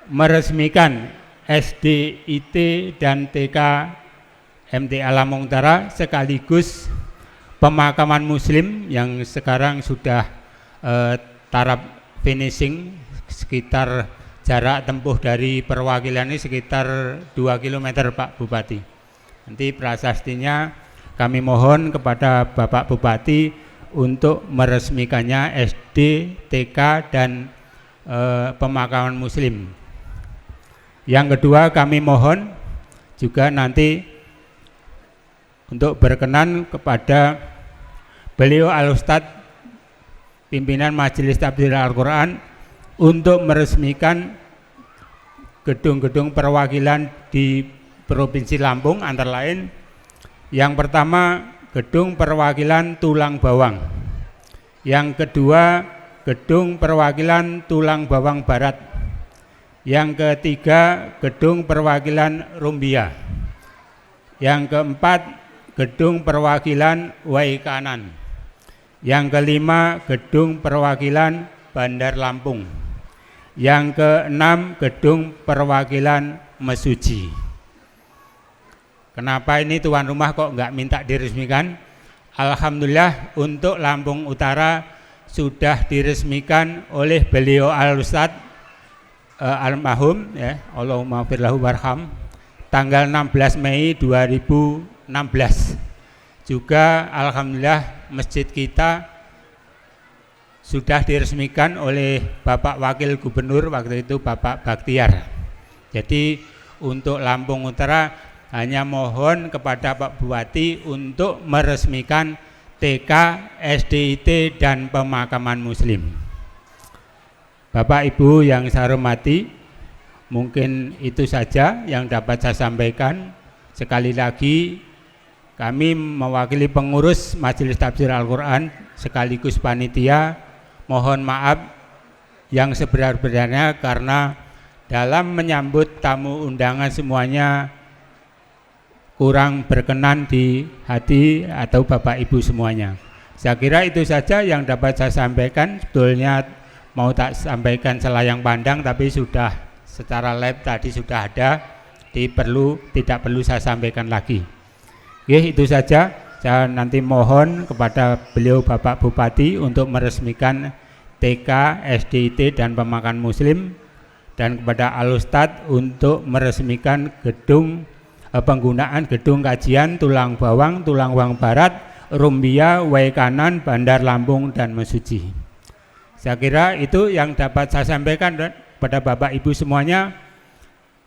meresmikan SDIT dan TK MTA Lampung Utara sekaligus pemakaman Muslim yang sekarang sudah taraf finishing, sekitar jarak tempuh dari perwakilan ini sekitar 2 km Pak Bupati. Nanti prasastinya kami mohon kepada Bapak Bupati untuk meresmikannya SD, TK, dan pemakaman Muslim. Yang kedua kami mohon juga nanti untuk berkenan kepada beliau Al-Ustadz pimpinan Majelis Tafsir Al-Quran untuk meresmikan gedung-gedung perwakilan di Provinsi Lampung, antara lain yang pertama gedung perwakilan Tulang Bawang, yang kedua gedung perwakilan Tulang Bawang Barat, yang ketiga gedung perwakilan Rumbia, yang keempat gedung perwakilan Wai Kanan, yang kelima gedung perwakilan Bandar Lampung, yang keenam gedung perwakilan Mesuji. Kenapa ini tuan rumah kok nggak minta diresmikan? Alhamdulillah untuk Lampung Utara sudah diresmikan oleh beliau Al-Ustadz almarhum ya, Allahumma firlahu warham, tanggal 16 Mei 2016. Juga alhamdulillah masjid kita sudah diresmikan oleh Bapak Wakil Gubernur waktu itu Bapak Baktiar. Jadi untuk Lampung Utara hanya mohon kepada Pak Bupati untuk meresmikan TK, SDIT dan pemakaman muslim. Bapak Ibu yang saya hormati, mungkin itu saja yang dapat saya sampaikan. Sekali lagi kami mewakili pengurus Majelis Tafsir Al-Quran sekaligus panitia, mohon maaf yang sebenar-benarnya karena dalam menyambut tamu undangan semuanya kurang berkenan di hati atau Bapak Ibu semuanya. Saya kira itu saja yang dapat saya sampaikan. Sebetulnya mau tak sampaikan selayang pandang, tapi sudah secara live tadi sudah ada, tidak perlu saya sampaikan lagi. Oke, itu saja. Saya nanti mohon kepada beliau Bapak Bupati untuk meresmikan TK, SDIT dan pemakaman muslim, dan kepada Al-Ustadz untuk meresmikan penggunaan gedung kajian Tulang Bawang Barat, Rumbia, Wai Kanan, Bandar Lampung dan Mesuji. Saya kira itu yang dapat saya sampaikan kepada Bapak Ibu semuanya.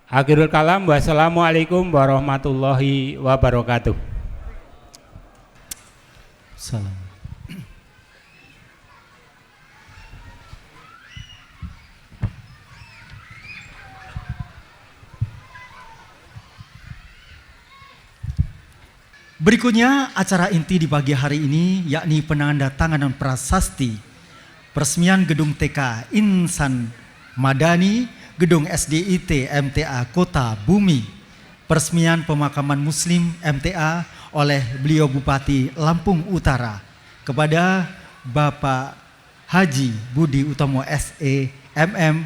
Akhirul kalam, wassalamualaikum warahmatullahi wabarakatuh. Salam. Berikutnya acara inti di pagi hari ini yakni penandatanganan prasasti peresmian gedung TK Insan Madani, gedung SDIT MTA Kota Bumi, peresmian pemakaman muslim MTA oleh beliau Bupati Lampung Utara kepada Bapak Haji Budi Utomo SEMM.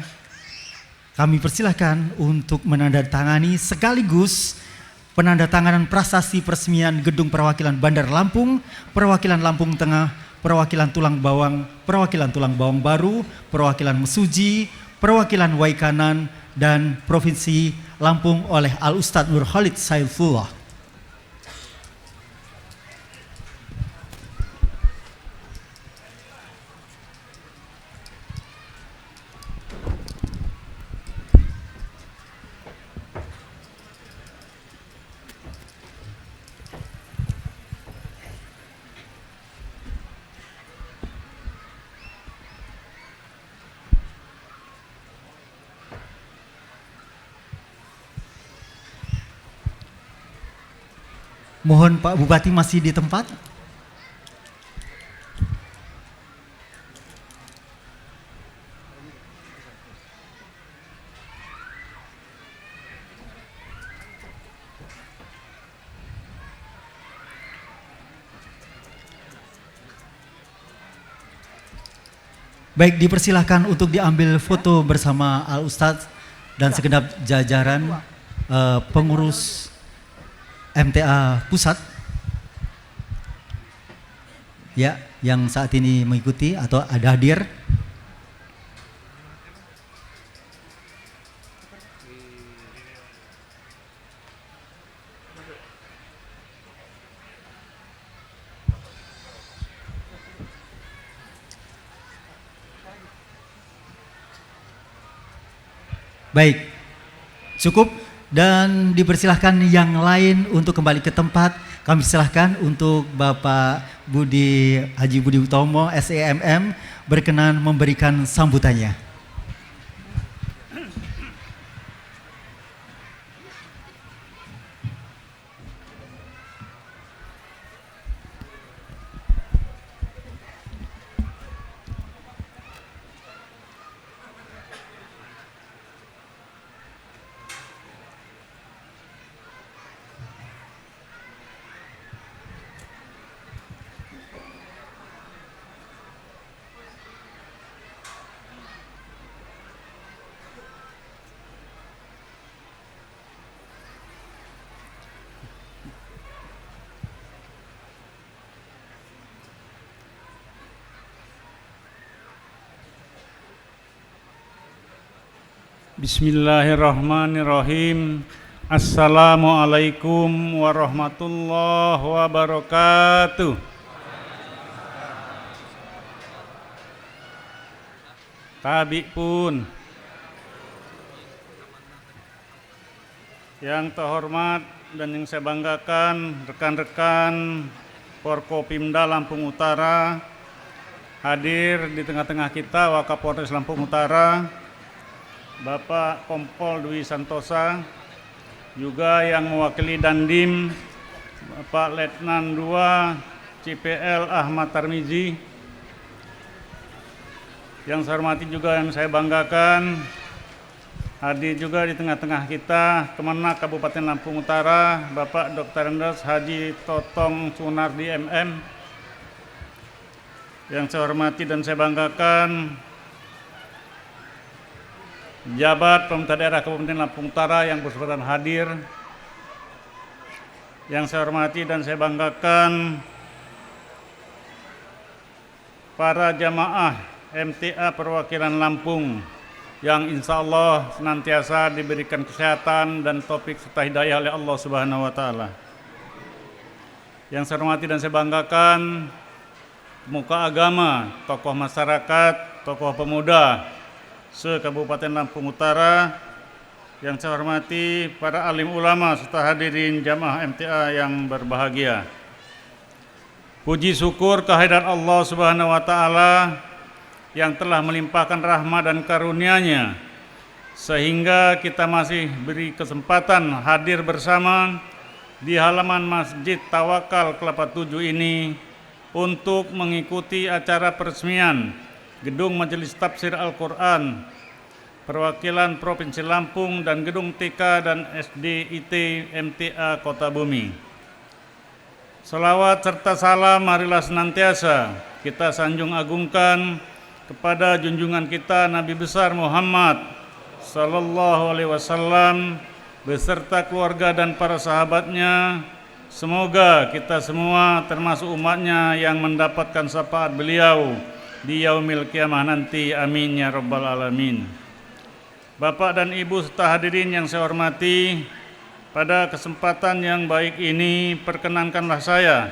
Kami persilahkan untuk menandatangani sekaligus penandatanganan prasasti peresmian gedung perwakilan Bandar Lampung, perwakilan Lampung Tengah, perwakilan Tulang Bawang Baru, perwakilan Mesuji, perwakilan Wai Kanan dan Provinsi Lampung oleh Al-Ustadz Nur Khalid Saifullah. Mohon Pak Bupati masih di tempat. Baik, dipersilahkan untuk diambil foto bersama Al Ustadz dan segenap jajaran pengurus MTA Pusat ya, yang saat ini mengikuti atau ada hadir. Baik, cukup. Dan dipersilahkan yang lain untuk kembali ke tempat. Kami silahkan untuk Bapak Haji Budi Utomo SEMM berkenan memberikan sambutannya. Bismillahirrahmanirrahim. Assalamualaikum warahmatullahi wabarakatuh. tabi pun. Yang terhormat dan yang saya banggakan rekan-rekan Forkopimda Lampung Utara, hadir di tengah-tengah kita Wakapolres Lampung Utara, Bapak Kompol Dwi Santosa, juga yang mewakili Dandim, Bapak Letnan 2 CPL Ahmad Tarmizi. Yang saya hormati juga yang saya banggakan, hadir juga di tengah-tengah kita Kemenak Kabupaten Lampung Utara, Bapak Dr. Andes Haji Totong Sunardi MM. Yang saya hormati dan saya banggakan, Jabat Pemerintah Daerah Kabupaten Lampung Utara yang berkesempatan hadir. Yang saya hormati dan saya banggakan, para jamaah MTA perwakilan Lampung yang insya Allah senantiasa diberikan kesehatan dan taufik serta hidayah oleh Allah Subhanahu wa Ta'ala. Yang saya hormati dan saya banggakan, pemuka agama, tokoh masyarakat, tokoh pemuda se-Kabupaten Lampung Utara. Yang saya hormati para alim ulama serta hadirin jamaah MTA yang berbahagia. Puji syukur kehadirat Allah Subhanahu wa Ta'ala yang telah melimpahkan rahmat dan karunia-Nya sehingga kita masih beri kesempatan hadir bersama di halaman Masjid Tawakal Kelapa 7 ini untuk mengikuti acara peresmian Gedung Majelis Tafsir Al-Quran Perwakilan Provinsi Lampung dan Gedung TK dan SDIT MTA Kota Bumi. Salawat serta salam marilah senantiasa kita sanjung agungkan kepada junjungan kita Nabi besar Muhammad sallallahu alaihi wasallam beserta keluarga dan para sahabatnya. Semoga kita semua termasuk umatnya yang mendapatkan syafaat beliau di yaumil kiamah nanti. Amin ya rabbal alamin. Bapak dan Ibu serta hadirin yang saya hormati, pada kesempatan yang baik ini perkenankanlah saya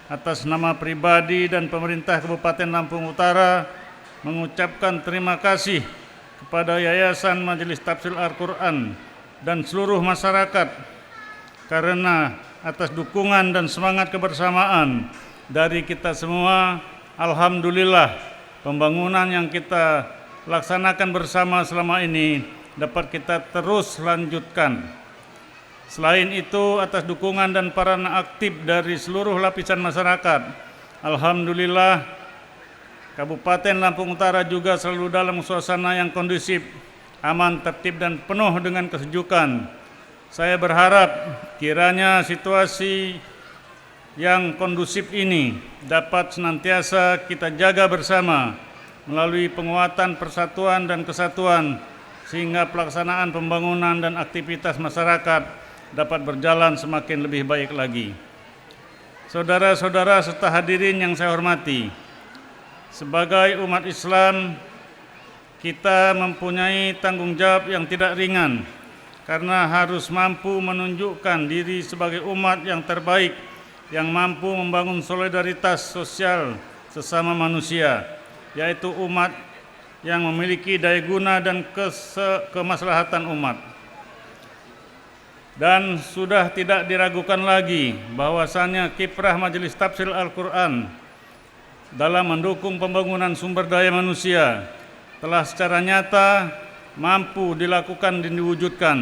atas nama pribadi dan pemerintah Kabupaten Lampung Utara mengucapkan terima kasih kepada Yayasan Majelis Tafsir Al-Quran dan seluruh masyarakat karena atas dukungan dan semangat kebersamaan dari kita semua. Alhamdulillah, pembangunan yang kita laksanakan bersama selama ini dapat kita terus lanjutkan. Selain itu, atas dukungan dan peran aktif dari seluruh lapisan masyarakat, alhamdulillah Kabupaten Lampung Utara juga selalu dalam suasana yang kondusif, aman, tertib, dan penuh dengan kesejukan. Saya berharap kiranya situasi yang kondusif ini dapat senantiasa kita jaga bersama melalui penguatan persatuan dan kesatuan sehingga pelaksanaan pembangunan dan aktivitas masyarakat dapat berjalan semakin lebih baik lagi. Saudara-saudara serta hadirin yang saya hormati, sebagai umat Islam, kita mempunyai tanggung jawab yang tidak ringan karena harus mampu menunjukkan diri sebagai umat yang terbaik yang mampu membangun solidaritas sosial sesama manusia, yaitu umat yang memiliki daya guna dan kemaslahatan umat. Dan sudah tidak diragukan lagi bahwasannya kiprah Majelis Tafsir Al-Quran dalam mendukung pembangunan sumber daya manusia telah secara nyata mampu dilakukan dan diwujudkan,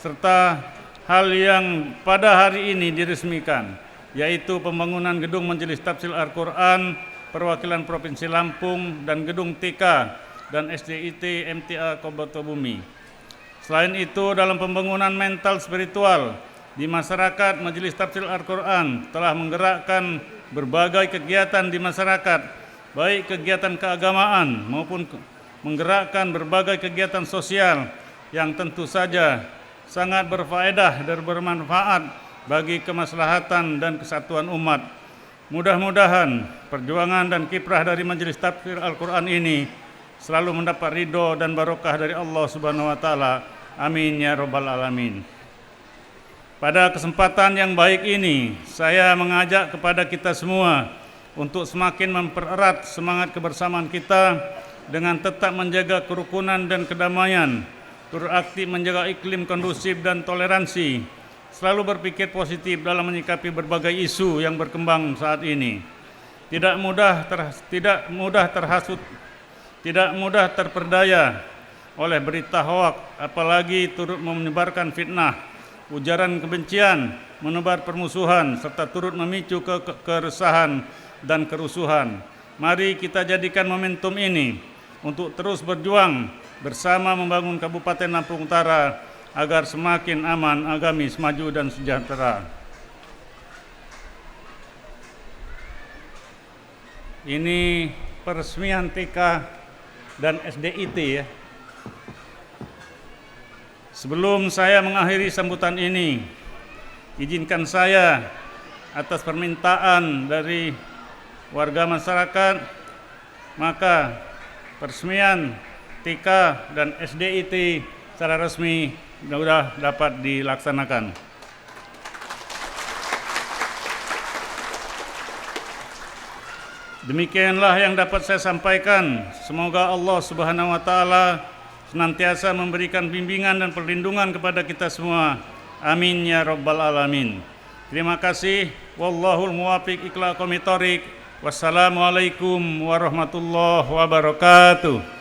serta hal yang pada hari ini diresmikan, yaitu pembangunan Gedung Majelis Tafsir Al-Quran Perwakilan Provinsi Lampung dan Gedung TK dan SDIT MTA Kota Bumi. Selain itu, dalam pembangunan mental spiritual di masyarakat, Majelis Tafsir Al-Quran telah menggerakkan berbagai kegiatan di masyarakat, baik kegiatan keagamaan maupun menggerakkan berbagai kegiatan sosial yang tentu saja sangat berfaedah dan bermanfaat bagi kemaslahatan dan kesatuan umat. Mudah-mudahan perjuangan dan kiprah dari Majelis Tafsir Al-Quran ini selalu mendapat ridho dan barokah dari Allah Subhanahu wa Ta'ala. Amin ya rabbal alamin. Pada kesempatan yang baik ini, saya mengajak kepada kita semua untuk semakin mempererat semangat kebersamaan kita dengan tetap menjaga kerukunan dan kedamaian, turut aktif menjaga iklim kondusif dan toleransi, selalu berpikir positif dalam menyikapi berbagai isu yang berkembang saat ini. Tidak mudah terhasut, tidak mudah terperdaya oleh berita hoak, apalagi turut menyebarkan fitnah, ujaran kebencian, menebar permusuhan, serta turut memicu keresahan dan kerusuhan. Mari kita jadikan momentum ini untuk terus berjuang bersama membangun Kabupaten Lampung Utara agar semakin aman, agamis, maju dan sejahtera. Ini peresmian TK dan SDIT ya. Sebelum saya mengakhiri sambutan ini, izinkan saya atas permintaan dari warga masyarakat, maka peresmian TK dan SDIT secara resmi sudah dapat dilaksanakan. Demikianlah yang dapat saya sampaikan. Semoga Allah Subhanahu wa taala senantiasa memberikan bimbingan dan perlindungan kepada kita semua. Amin ya rabbal alamin. Terima kasih. Wallahul muwaffiq ila aqwamit thoriq. Wassalamualaikum warahmatullahi wabarakatuh.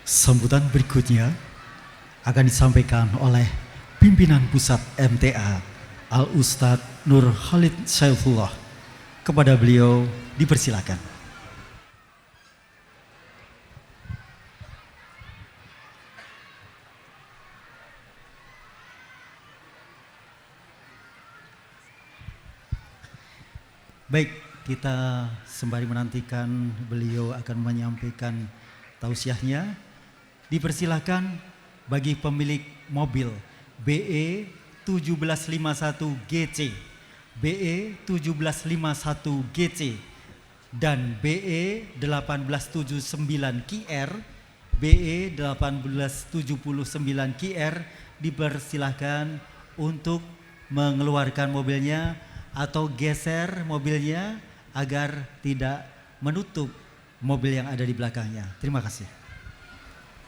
Sambutan berikutnya akan disampaikan oleh pimpinan pusat MTA Al-Ustadz Nur Khalid Saifullah. Kepada beliau dipersilakan. Baik, kita sembari menantikan beliau akan menyampaikan tausiahnya. Dipersilakan bagi pemilik mobil BE 1751 GC, BE 1751 GC dan BE 1879 QR, BE 1879 QR dipersilakan untuk mengeluarkan mobilnya atau geser mobilnya agar tidak menutup mobil yang ada di belakangnya. Terima kasih.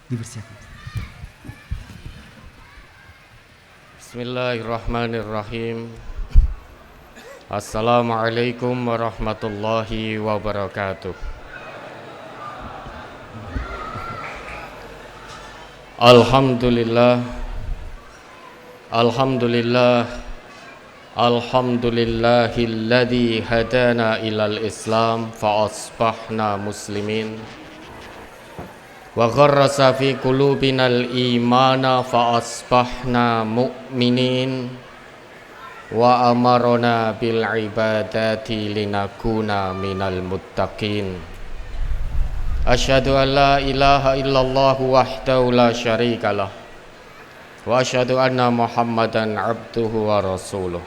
Dipersilakan. Bismillahirrahmanirrahim. Assalamualaikum warahmatullahi wabarakatuh. Alhamdulillah, alhamdulillah, alhamdulillahilladzi hadana ilal Islam fa asbahna muslimin. Wa gharrasa fi qulubinal imana fa asbahna mu'minin. Wa amarona bil ibadati linakuna minal muttaqin. Asyhadu an la ilaha illallah wahdahu la syarikalah. Wa asyhadu anna Muhammadan abduhu wa rasuluh.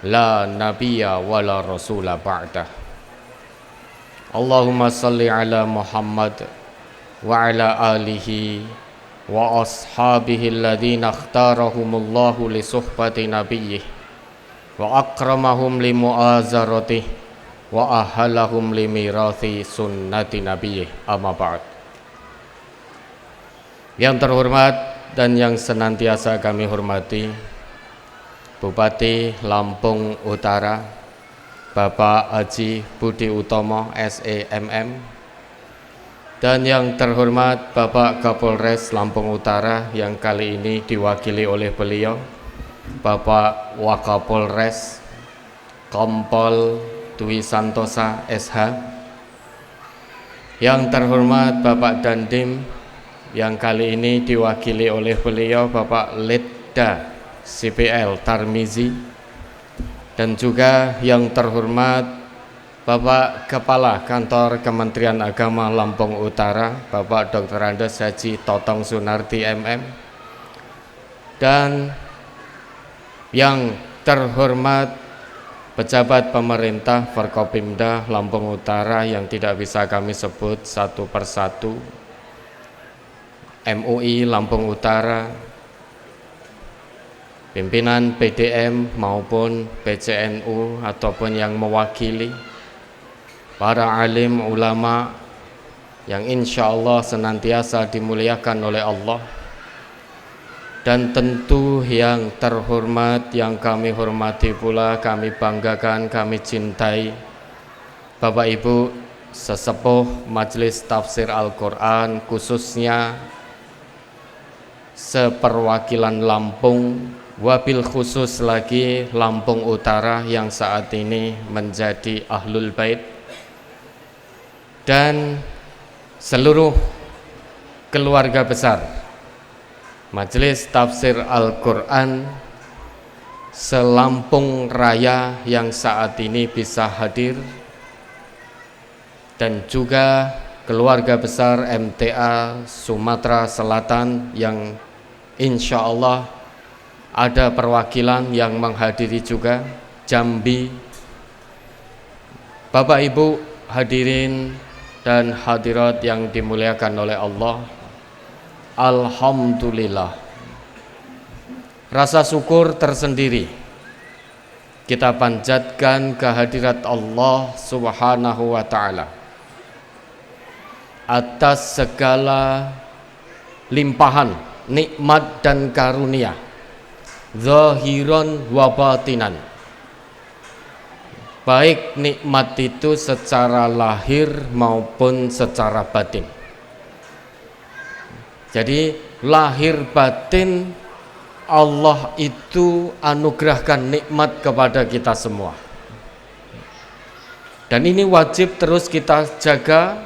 La nabiyya wa la rasula ba'dah. Allahumma salli ala Muhammad wa ala alihi wa ashabihi alladhina ikhtarahumullahu li suhbati nabiyyih wa akramahum li mu'azaratih wa ahalahum li mirathi sunnati nabiyyih. Amma ba'd. Yang terhormat dan yang senantiasa kami hormati Bupati Lampung Utara Bapak Haji Budi Utomo SEMM, dan yang terhormat Bapak Kapolres Lampung Utara yang kali ini diwakili oleh beliau Bapak Wakapolres Kompol Dwi Santosa SH, yang terhormat Bapak Dandim yang kali ini diwakili oleh beliau Bapak Letda CPL Tarmizi, dan juga yang terhormat Bapak Kepala Kantor Kementerian Agama Lampung Utara, Bapak Dr. Andes Haji Totong Sunardi MM, dan yang terhormat pejabat pemerintah Forkopimda Lampung Utara yang tidak bisa kami sebut satu persatu, MUI Lampung Utara, pimpinan PDM maupun PCNU ataupun yang mewakili, para alim ulama yang insya Allah senantiasa dimuliakan oleh Allah, dan tentu yang terhormat yang kami hormati pula, kami banggakan, kami cintai, Bapak Ibu sesepuh Majelis Tafsir Al-Quran, khususnya seperwakilan Lampung, wabil khusus lagi Lampung Utara yang saat ini menjadi Ahlul Bait, dan seluruh keluarga besar Majelis Tafsir Al-Quran se-Lampung Raya yang saat ini bisa hadir, dan juga keluarga besar MTA Sumatera Selatan yang insya Allah ada perwakilan yang menghadiri juga, Jambi. Bapak Ibu hadirin dan hadirat yang dimuliakan oleh Allah, alhamdulillah, rasa syukur tersendiri kita panjatkan kehadirat Allah Subhanahu wa Ta'ala atas segala limpahan nikmat dan karunia zahiran wa batinan, baik nikmat itu secara lahir maupun secara batin. Jadi lahir batin Allah itu anugerahkan nikmat kepada kita semua, dan ini wajib terus kita jaga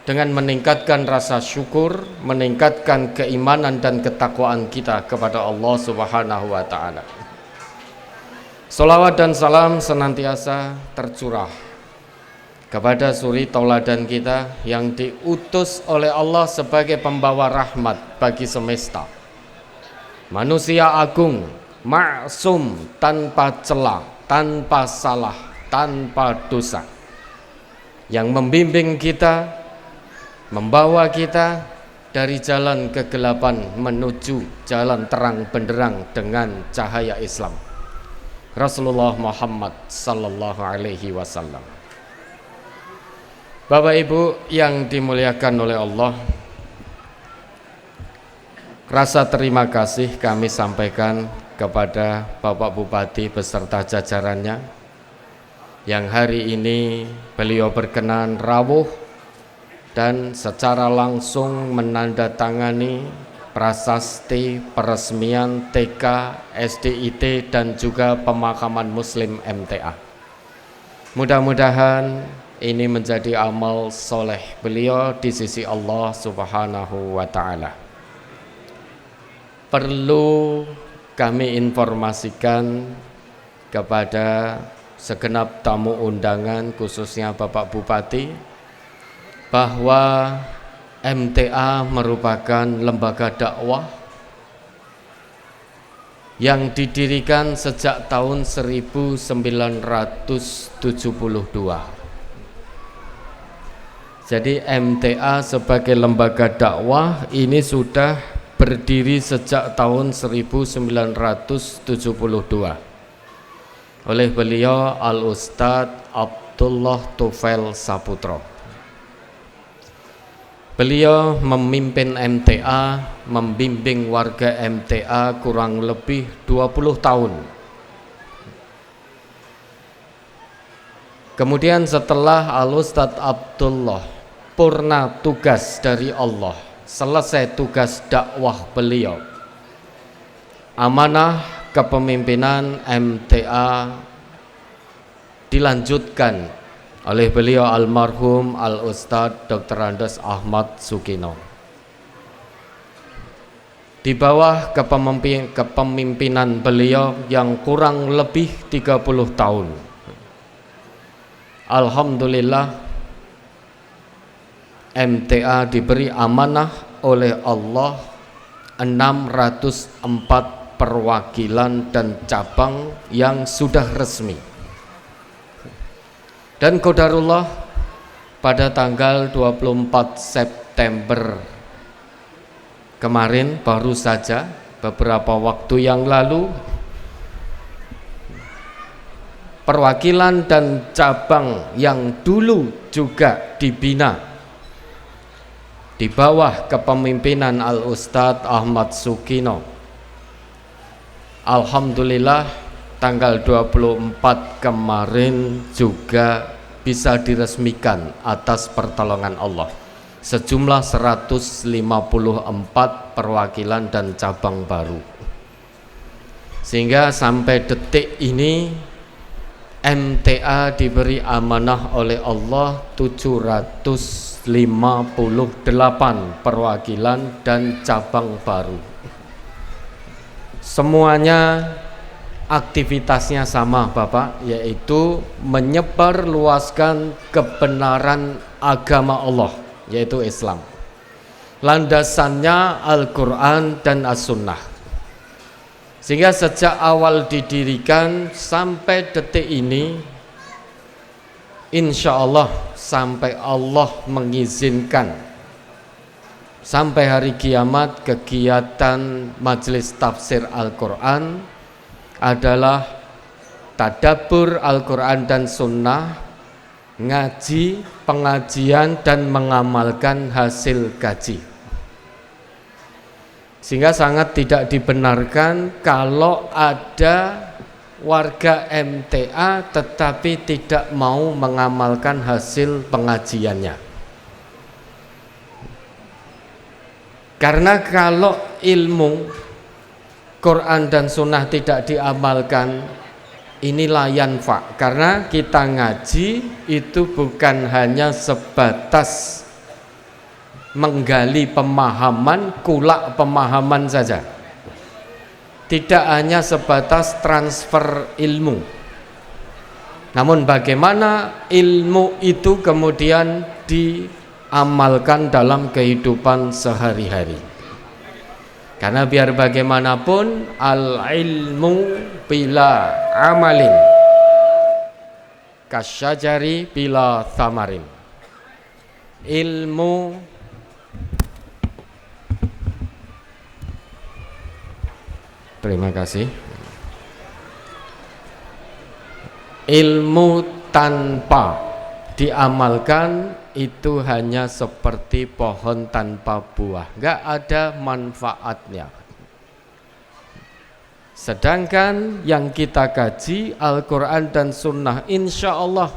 dengan meningkatkan rasa syukur, meningkatkan keimanan dan ketakwaan kita kepada Allah Subhanahu wa Ta'ala. Salawat dan salam senantiasa tercurah kepada suri tauladan kita yang diutus oleh Allah sebagai pembawa rahmat bagi semesta, manusia agung, maksum, tanpa celah, tanpa salah, tanpa dosa, yang membimbing kita, membawa kita dari jalan kegelapan menuju jalan terang benderang dengan cahaya Islam, Rasulullah Muhammad sallallahu alaihi wasallam. Bapak Ibu yang dimuliakan oleh Allah, rasa terima kasih kami sampaikan kepada Bapak Bupati beserta jajarannya yang hari ini beliau berkenan rawuh dan secara langsung menandatangani prasasti peresmian TK, SDIT dan juga pemakaman Muslim MTA. Mudah-mudahan ini menjadi amal soleh beliau di sisi Allah Subhanahu wa Ta'ala. Perlu kami informasikan kepada segenap tamu undangan, khususnya Bapak Bupati, bahwa MTA merupakan lembaga dakwah yang didirikan sejak tahun 1972. Jadi MTA sebagai lembaga dakwah ini sudah berdiri sejak tahun 1972 oleh beliau Al-Ustadz Abdullah Tufail Saputro. Beliau memimpin MTA, membimbing warga MTA kurang lebih 20 tahun. Kemudian setelah Al-Ustadz Abdullah purna tugas dari Allah, selesai tugas dakwah beliau, amanah kepemimpinan MTA dilanjutkan oleh beliau almarhum Al-Ustadz Dr. Andes Ahmad Sukino. Di bawah kepemimpinan beliau yang kurang lebih 30 tahun, Alhamdulillah MTA diberi amanah oleh Allah 604 perwakilan dan cabang yang sudah resmi. Dan qadarullah pada tanggal 24 September kemarin baru saja beberapa waktu yang lalu perwakilan dan cabang yang dulu juga dibina di bawah kepemimpinan Al-Ustadz Ahmad Sukino, alhamdulillah tanggal 24 kemarin juga bisa diresmikan atas pertolongan Allah. Sejumlah 154 perwakilan dan cabang baru. Sehingga sampai detik ini MTA diberi amanah oleh Allah 758 perwakilan dan cabang baru. Semuanya aktivitasnya sama Bapak, yaitu menyebarluaskan kebenaran agama Allah, yaitu Islam. Landasannya Al-Quran dan As-Sunnah. Sehingga sejak awal didirikan sampai detik ini, insya Allah sampai Allah mengizinkan, sampai hari kiamat kegiatan majelis tafsir Al-Quran adalah tadabbur Al-Quran dan Sunnah, ngaji, pengajian dan mengamalkan hasil kaji. Sehingga sangat tidak dibenarkan kalau ada warga MTA tetapi tidak mau mengamalkan hasil pengajiannya. Karena kalau ilmu Quran dan Sunnah tidak diamalkan, inilah yanfa. Karena kita ngaji itu bukan hanya sebatas menggali pemahaman, kulak pemahaman saja. Tidak hanya sebatas transfer ilmu. Namun bagaimana ilmu itu kemudian diamalkan dalam kehidupan sehari-hari. Karena biar bagaimanapun al-ilmu bila amalin kasyajari bila thamarin. Ilmu terima kasih. Ilmu tanpa diamalkan itu hanya seperti pohon tanpa buah, nggak ada manfaatnya. Sedangkan yang kita kaji Al-Quran dan Sunnah, insya Allah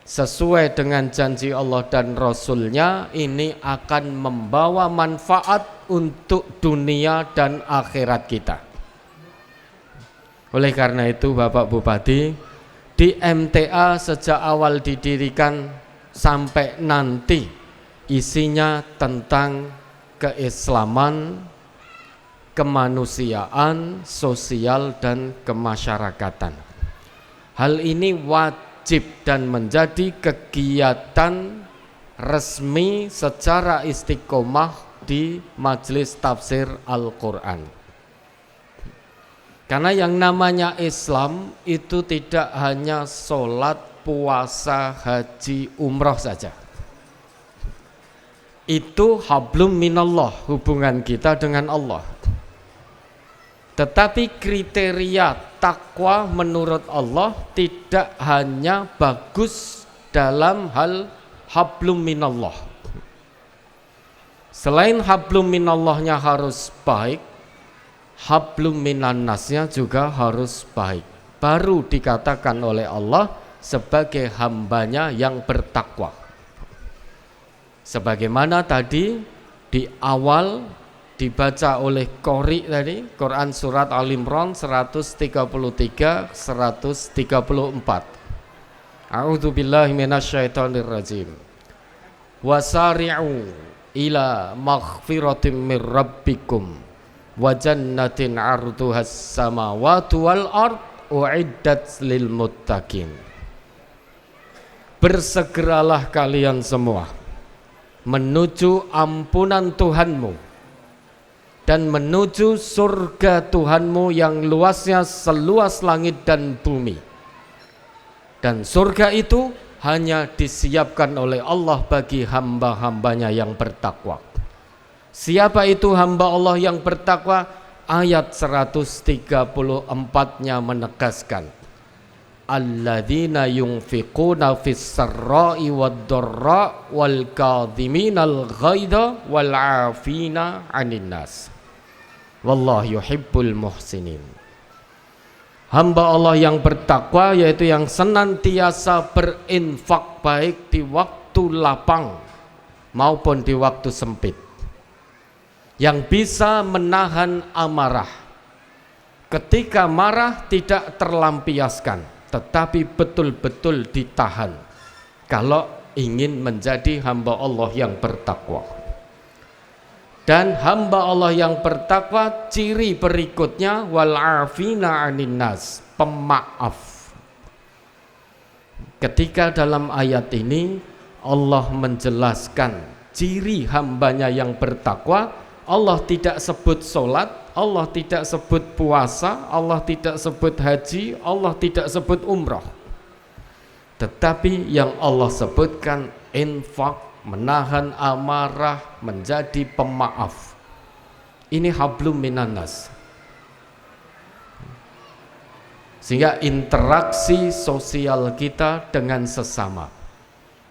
sesuai dengan janji Allah dan Rasulnya, ini akan membawa manfaat untuk dunia dan akhirat kita. Oleh karena itu Bapak Bupati, di MTA sejak awal didirikan sampai nanti isinya tentang keislaman, kemanusiaan, sosial dan kemasyarakatan. Hal ini wajib dan menjadi kegiatan resmi secara istiqomah di Majelis Tafsir Al-Quran. Karena yang namanya Islam itu tidak hanya sholat, puasa, haji, umroh saja. Itu hablum minallah, hubungan kita dengan Allah. Tetapi kriteria takwa menurut Allah tidak hanya bagus dalam hal hablum minallah. Selain hablum minallahnya harus baik, hablum minannasnya juga harus baik. Baru dikatakan oleh Allah sebagai hambanya yang bertakwa. Sebagaimana tadi di awal dibaca oleh Qori tadi, Quran surat Al-Imran 133 134. A'udzu billahi minasyaitonir rajim. Wasari'u ila maghfiratin mir rabbikum wa jannatin 'arduhas samawati wal ard uiddat lil muttaqin. bersegeralah kalian semua menuju ampunan Tuhanmu dan menuju surga Tuhanmu yang luasnya seluas langit dan bumi. Dan surga itu hanya disiapkan oleh Allah bagi hamba-hambanya yang bertakwa. Siapa itu hamba Allah yang bertakwa? Ayat 134-nya menegaskan, alladzina yunfiquna fis sarra'i wad dharra wal kadhiminal ghaidha wal 'afina 'anil nas wallahu yuhibbul muhsinin. Hamba Allah yang bertakwa yaitu yang senantiasa berinfak baik di waktu lapang maupun di waktu sempit, yang bisa menahan amarah. Ketika marah tidak terlampiaskan, tetapi betul-betul ditahan kalau ingin menjadi hamba Allah yang bertakwa. Dan hamba Allah yang bertakwa ciri berikutnya wal 'afina 'anin nas, pemaaf. Ketika dalam ayat ini Allah menjelaskan ciri hambanya yang bertakwa, Allah tidak sebut sholat, Allah tidak sebut puasa, Allah tidak sebut haji, Allah tidak sebut umrah. Tetapi yang Allah sebutkan infak, menahan amarah, menjadi pemaaf. Ini hablum minannas. Sehingga interaksi sosial kita dengan sesama.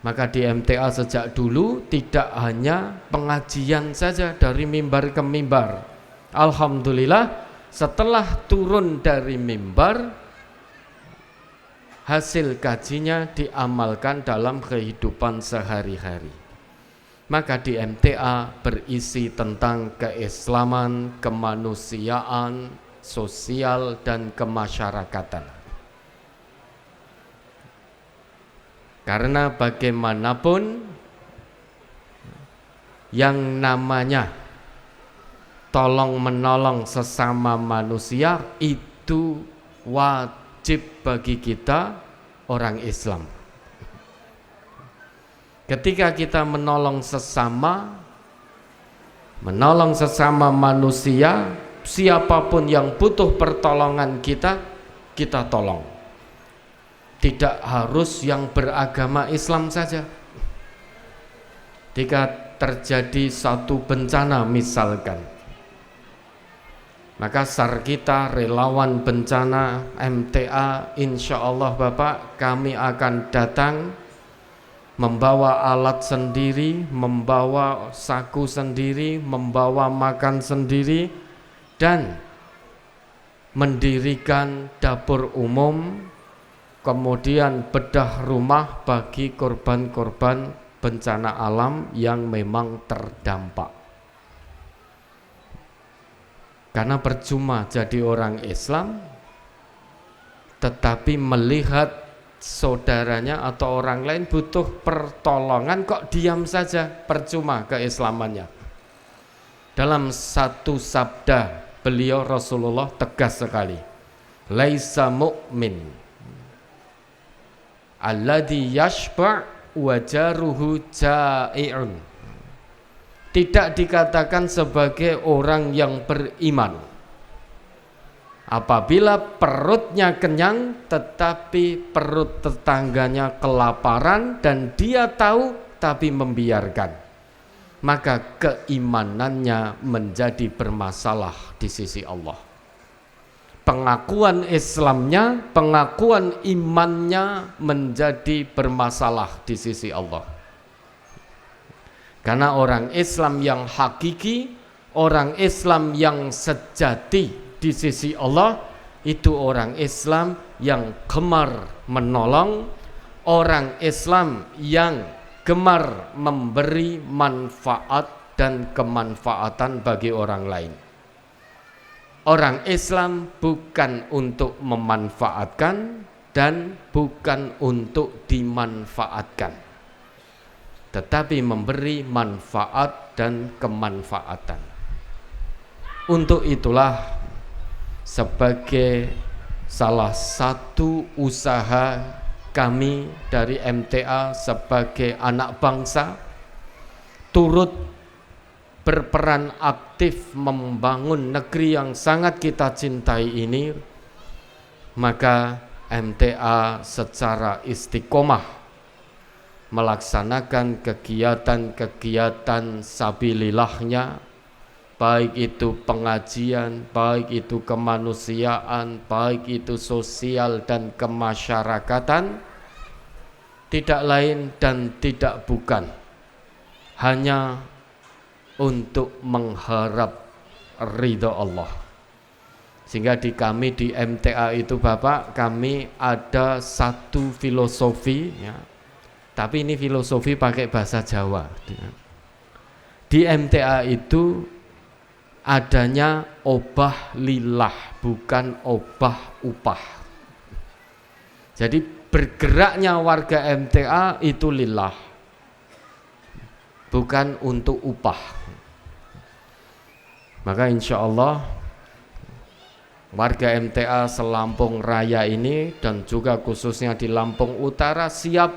Maka di MTA sejak dulu tidak hanya pengajian saja dari mimbar ke mimbar. Alhamdulillah setelah turun dari mimbar, hasil kajinya diamalkan dalam kehidupan sehari-hari. Maka di MTA berisi tentang keislaman, kemanusiaan, sosial, dan kemasyarakatan. Karena bagaimanapun yang namanya tolong menolong sesama manusia itu wajib bagi kita orang Islam. Ketika kita menolong sesama manusia, siapapun yang butuh pertolongan kita tolong. Tidak harus yang beragama Islam saja. Jika terjadi satu bencana misalkan, maka SAR kita, relawan bencana MTA, insya Allah Bapak, kami akan datang membawa alat sendiri, membawa saku sendiri, membawa makan sendiri, dan mendirikan dapur umum, kemudian bedah rumah bagi korban-korban bencana alam yang memang terdampak. Karena percuma jadi orang Islam tetapi melihat saudaranya atau orang lain butuh pertolongan kok diam saja, percuma keislamannya. Dalam satu sabda beliau Rasulullah tegas sekali, laisa mu'min alladhi yashba' wa jaruhu ja'i'un. Tidak dikatakan sebagai orang yang beriman apabila perutnya kenyang tetapi perut tetangganya kelaparan dan dia tahu tapi membiarkan, maka keimanannya menjadi bermasalah di sisi Allah. Pengakuan Islamnya, pengakuan imannya menjadi bermasalah di sisi Allah. Karena orang Islam yang hakiki, orang Islam yang sejati di sisi Allah itu orang Islam yang gemar menolong, orang Islam yang gemar memberi manfaat dan kemanfaatan bagi orang lain. Orang Islam bukan untuk memanfaatkan dan bukan untuk dimanfaatkan, tetapi memberi manfaat dan kemanfaatan. Untuk itulah sebagai salah satu usaha kami dari MTA sebagai anak bangsa turut berperan aktif membangun negeri yang sangat kita cintai ini, maka MTA secara istiqomah melaksanakan kegiatan-kegiatan sabilillahnya, baik itu pengajian, baik itu kemanusiaan, baik itu sosial dan kemasyarakatan, tidak lain dan tidak bukan hanya untuk mengharap ridha Allah. Sehingga di kami di MTA itu Bapak, kami ada satu filosofi ya, tapi ini filosofi pakai bahasa Jawa. Di MTA itu adanya obah lillah, bukan obah upah. Jadi bergeraknya warga MTA itu lillah, bukan untuk upah. Maka insya Allah warga MTA Selampung Raya ini dan juga khususnya di Lampung Utara siap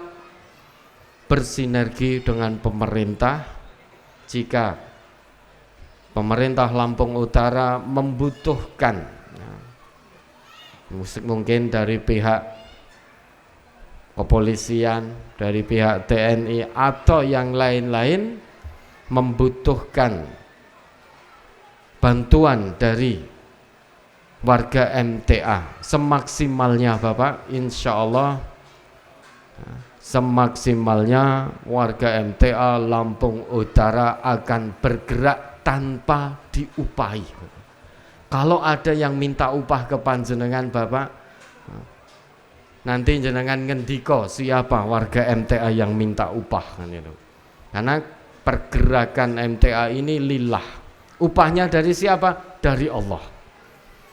bersinergi dengan pemerintah jika pemerintah Lampung Utara membutuhkan mungkin dari pihak kepolisian, dari pihak TNI atau yang lain-lain membutuhkan bantuan dari warga MTA semaksimalnya Bapak, insya Allah semaksimalnya warga MTA Lampung Utara akan bergerak tanpa diupahi. Kalau ada yang minta upah ke panjenengan Bapak, nanti jenengan ngendiko siapa warga MTA yang minta upah kan itu. Karena pergerakan MTA ini lillah. Upahnya dari siapa? Dari Allah.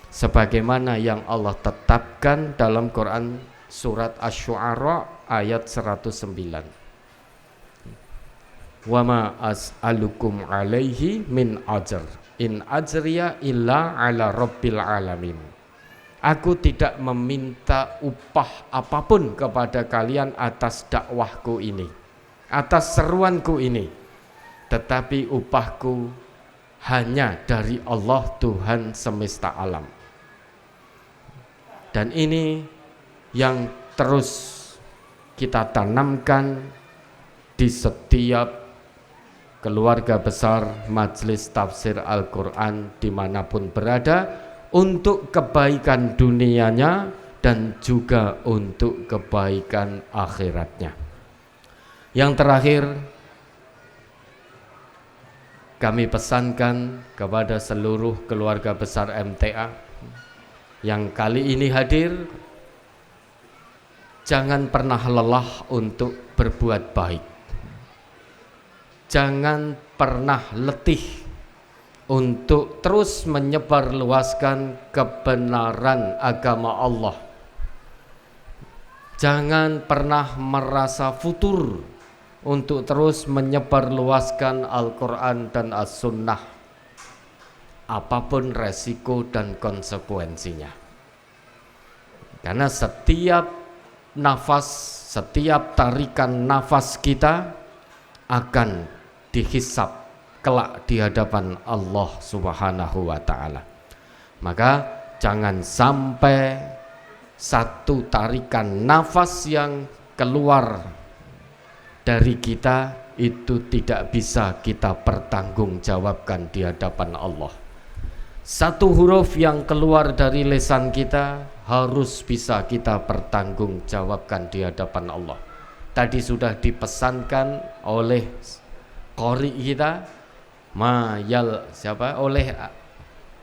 Sebagaimana yang Allah tetapkan dalam Quran surat Asy-Syu'ara ayat 109. Wa ma as'alukum alaihi min ajr in ajriya illa ala rabbil alamin. Aku tidak meminta upah apapun kepada kalian atas dakwahku ini, atas seruanku ini, tetapi upahku hanya dari Allah Tuhan semesta alam. Dan ini yang terus kita tanamkan di setiap keluarga besar Majelis Tafsir Al-Quran dimanapun berada, untuk kebaikan dunianya dan juga untuk kebaikan akhiratnya. Yang terakhir, kami pesankan kepada seluruh keluarga besar MTA yang kali ini hadir, jangan pernah lelah untuk berbuat baik. Jangan pernah letih untuk terus menyebarluaskan kebenaran agama Allah. Jangan pernah merasa futur untuk terus menyebarluaskan Al-Quran dan As-Sunnah, apapun resiko dan konsekuensinya. Karena setiap nafas, setiap tarikan nafas kita akan dihisab kelak di hadapan Allah Subhanahu wa ta'ala. Maka jangan sampai satu tarikan nafas yang keluar dari kita itu tidak bisa kita pertanggungjawabkan di hadapan Allah. Satu huruf yang keluar dari lisan kita harus bisa kita pertanggungjawabkan di hadapan Allah. Tadi sudah dipesankan oleh qori kita, oleh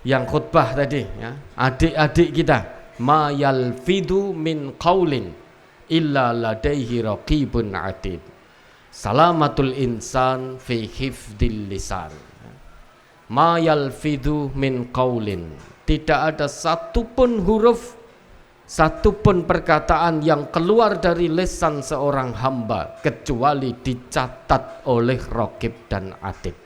yang khutbah tadi ya, adik-adik kita, ma yalfidu min qaulin illa ladaihi raqibun atid. Salamatul insan fi hifdil lisan. Ma yalfidu min qaulin, tidak ada satupun huruf, satupun perkataan yang keluar dari lisan seorang hamba kecuali dicatat oleh raqib dan atid.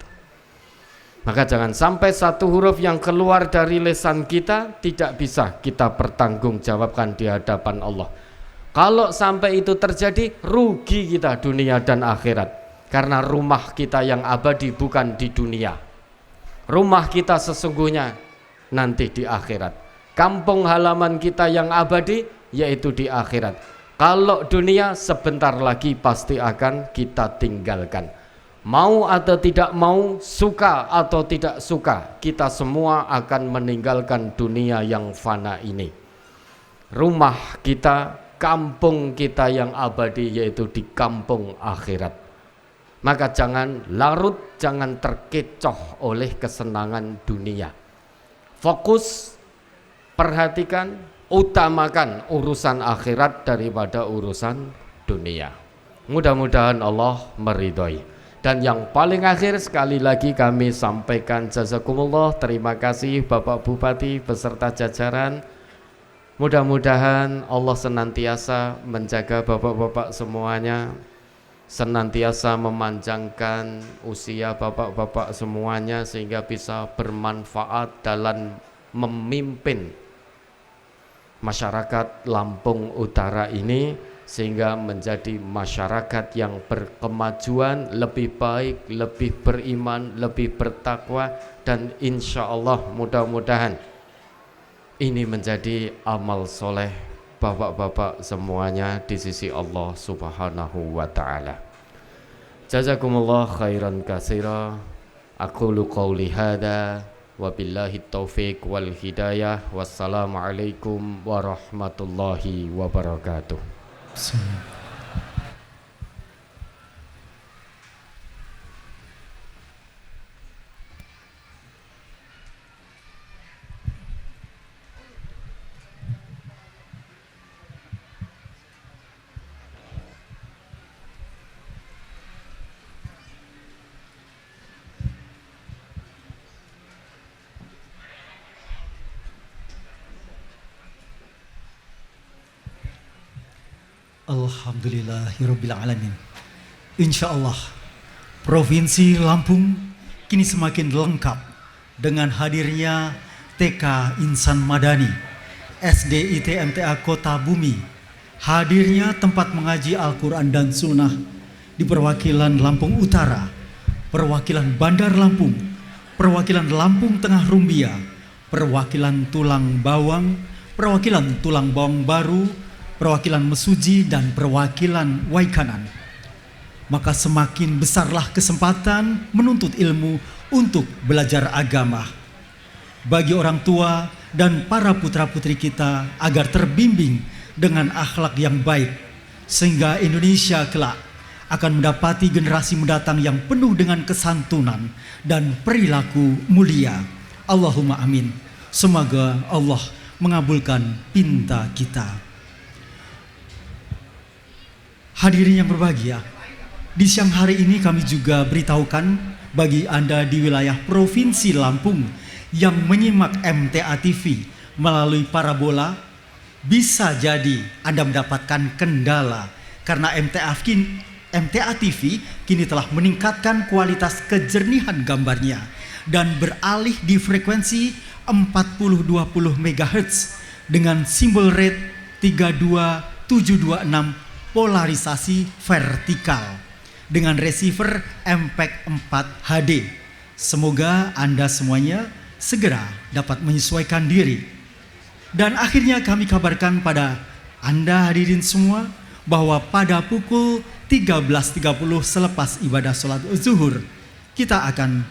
Maka jangan sampai satu huruf yang keluar dari lisan kita tidak bisa kita pertanggungjawabkan di hadapan Allah. Kalau sampai itu terjadi, rugi kita dunia dan akhirat. Karena rumah kita yang abadi bukan di dunia. Rumah kita sesungguhnya nanti di akhirat. Kampung halaman kita yang abadi yaitu di akhirat. Kalau dunia sebentar lagi pasti akan kita tinggalkan. Mau atau tidak mau, suka atau tidak suka, kita semua akan meninggalkan dunia yang fana ini. Rumah kita, kampung kita yang abadi yaitu di kampung akhirat. Maka jangan larut, jangan terkecoh oleh kesenangan dunia. Fokus, perhatikan, utamakan urusan akhirat daripada urusan dunia. Mudah-mudahan Allah meridhoi. Dan yang paling akhir sekali lagi kami sampaikan jazakumullah, terima kasih Bapak Bupati beserta jajaran. Mudah-mudahan Allah senantiasa menjaga bapak-bapak semuanya, senantiasa memanjangkan usia bapak-bapak semuanya sehingga bisa bermanfaat dalam memimpin masyarakat Lampung Utara ini, sehingga menjadi masyarakat yang berkemajuan, lebih baik, lebih beriman, lebih bertakwa, dan insya Allah mudah-mudahan ini menjadi amal soleh bapak-bapak semuanya di sisi Allah Subhanahu wa ta'ala. Jazakumullah khairan katsira. Aqulu qawli hadza wabillahi taufiq wal hidayah. Wassalamualaikum warahmatullahi wabarakatuh. Alhamdulillahirabbil alamin. Insyaallah Provinsi Lampung kini semakin lengkap dengan hadirnya TK Insan Madani, SD IT MTA Kota Bumi, hadirnya tempat mengaji Al-Quran dan Sunnah di perwakilan Lampung Utara, perwakilan Bandar Lampung, perwakilan Lampung Tengah Rumbia, perwakilan Tulang Bawang, perwakilan Tulang Bawang Baru, perwakilan Mesuji, dan perwakilan Waikanan. Maka semakin besarlah kesempatan menuntut ilmu untuk belajar agama bagi orang tua dan para putra-putri kita agar terbimbing dengan akhlak yang baik, sehingga Indonesia kelak akan mendapati generasi mendatang yang penuh dengan kesantunan dan perilaku mulia. Allahumma amin. Semoga Allah mengabulkan pinta kita. Hadirin yang berbahagia, di siang hari ini kami juga beritahukan bagi Anda di wilayah Provinsi Lampung yang menyimak MTA TV melalui parabola, bisa jadi Anda mendapatkan kendala karena MTA TV kini telah meningkatkan kualitas kejernihan gambarnya dan beralih di frekuensi 4020 MHz dengan simbol rate 32726 polarisasi vertikal dengan receiver MPEG 4 HD. Semoga Anda semuanya segera dapat menyesuaikan diri. Dan akhirnya kami kabarkan pada Anda hadirin semua bahwa pada pukul 13.30 selepas ibadah sholat zuhur, kita akan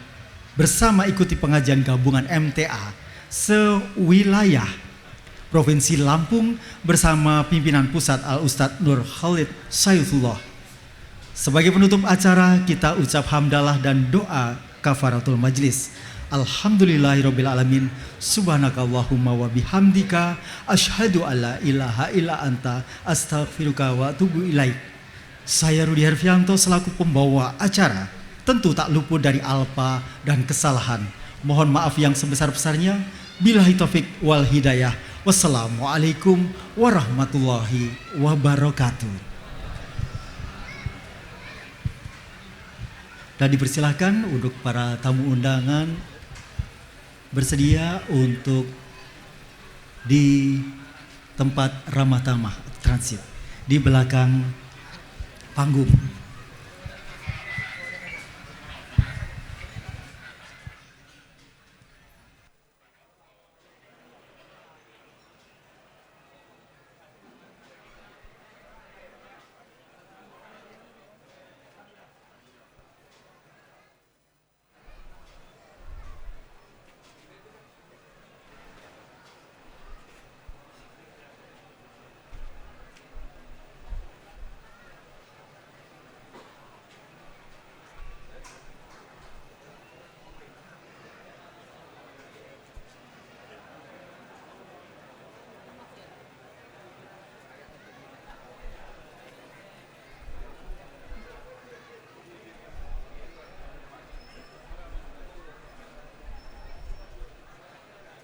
bersama ikuti pengajian gabungan MTA sewilayah Provinsi Lampung bersama pimpinan pusat Al-Ustadz Nur Khalid Saifullah. Sebagai penutup acara, kita ucap hamdalah dan doa kafaratul majlis. Alhamdulillahirabbil alamin. Subhanakallahumma wa bihamdika asyhadu alla ilaha illa anta astaghfiruka wa atubu ilaik. Saya Rudi Herfianto selaku pembawa acara tentu tak luput dari alpa dan kesalahan. Mohon maaf yang sebesar-besarnya. Billahi taufik wal hidayah. Wassalamualaikum warahmatullahi wabarakatuh. Dan dipersilahkan untuk para tamu undangan bersedia untuk di tempat ramah tamah transit. di belakang panggung.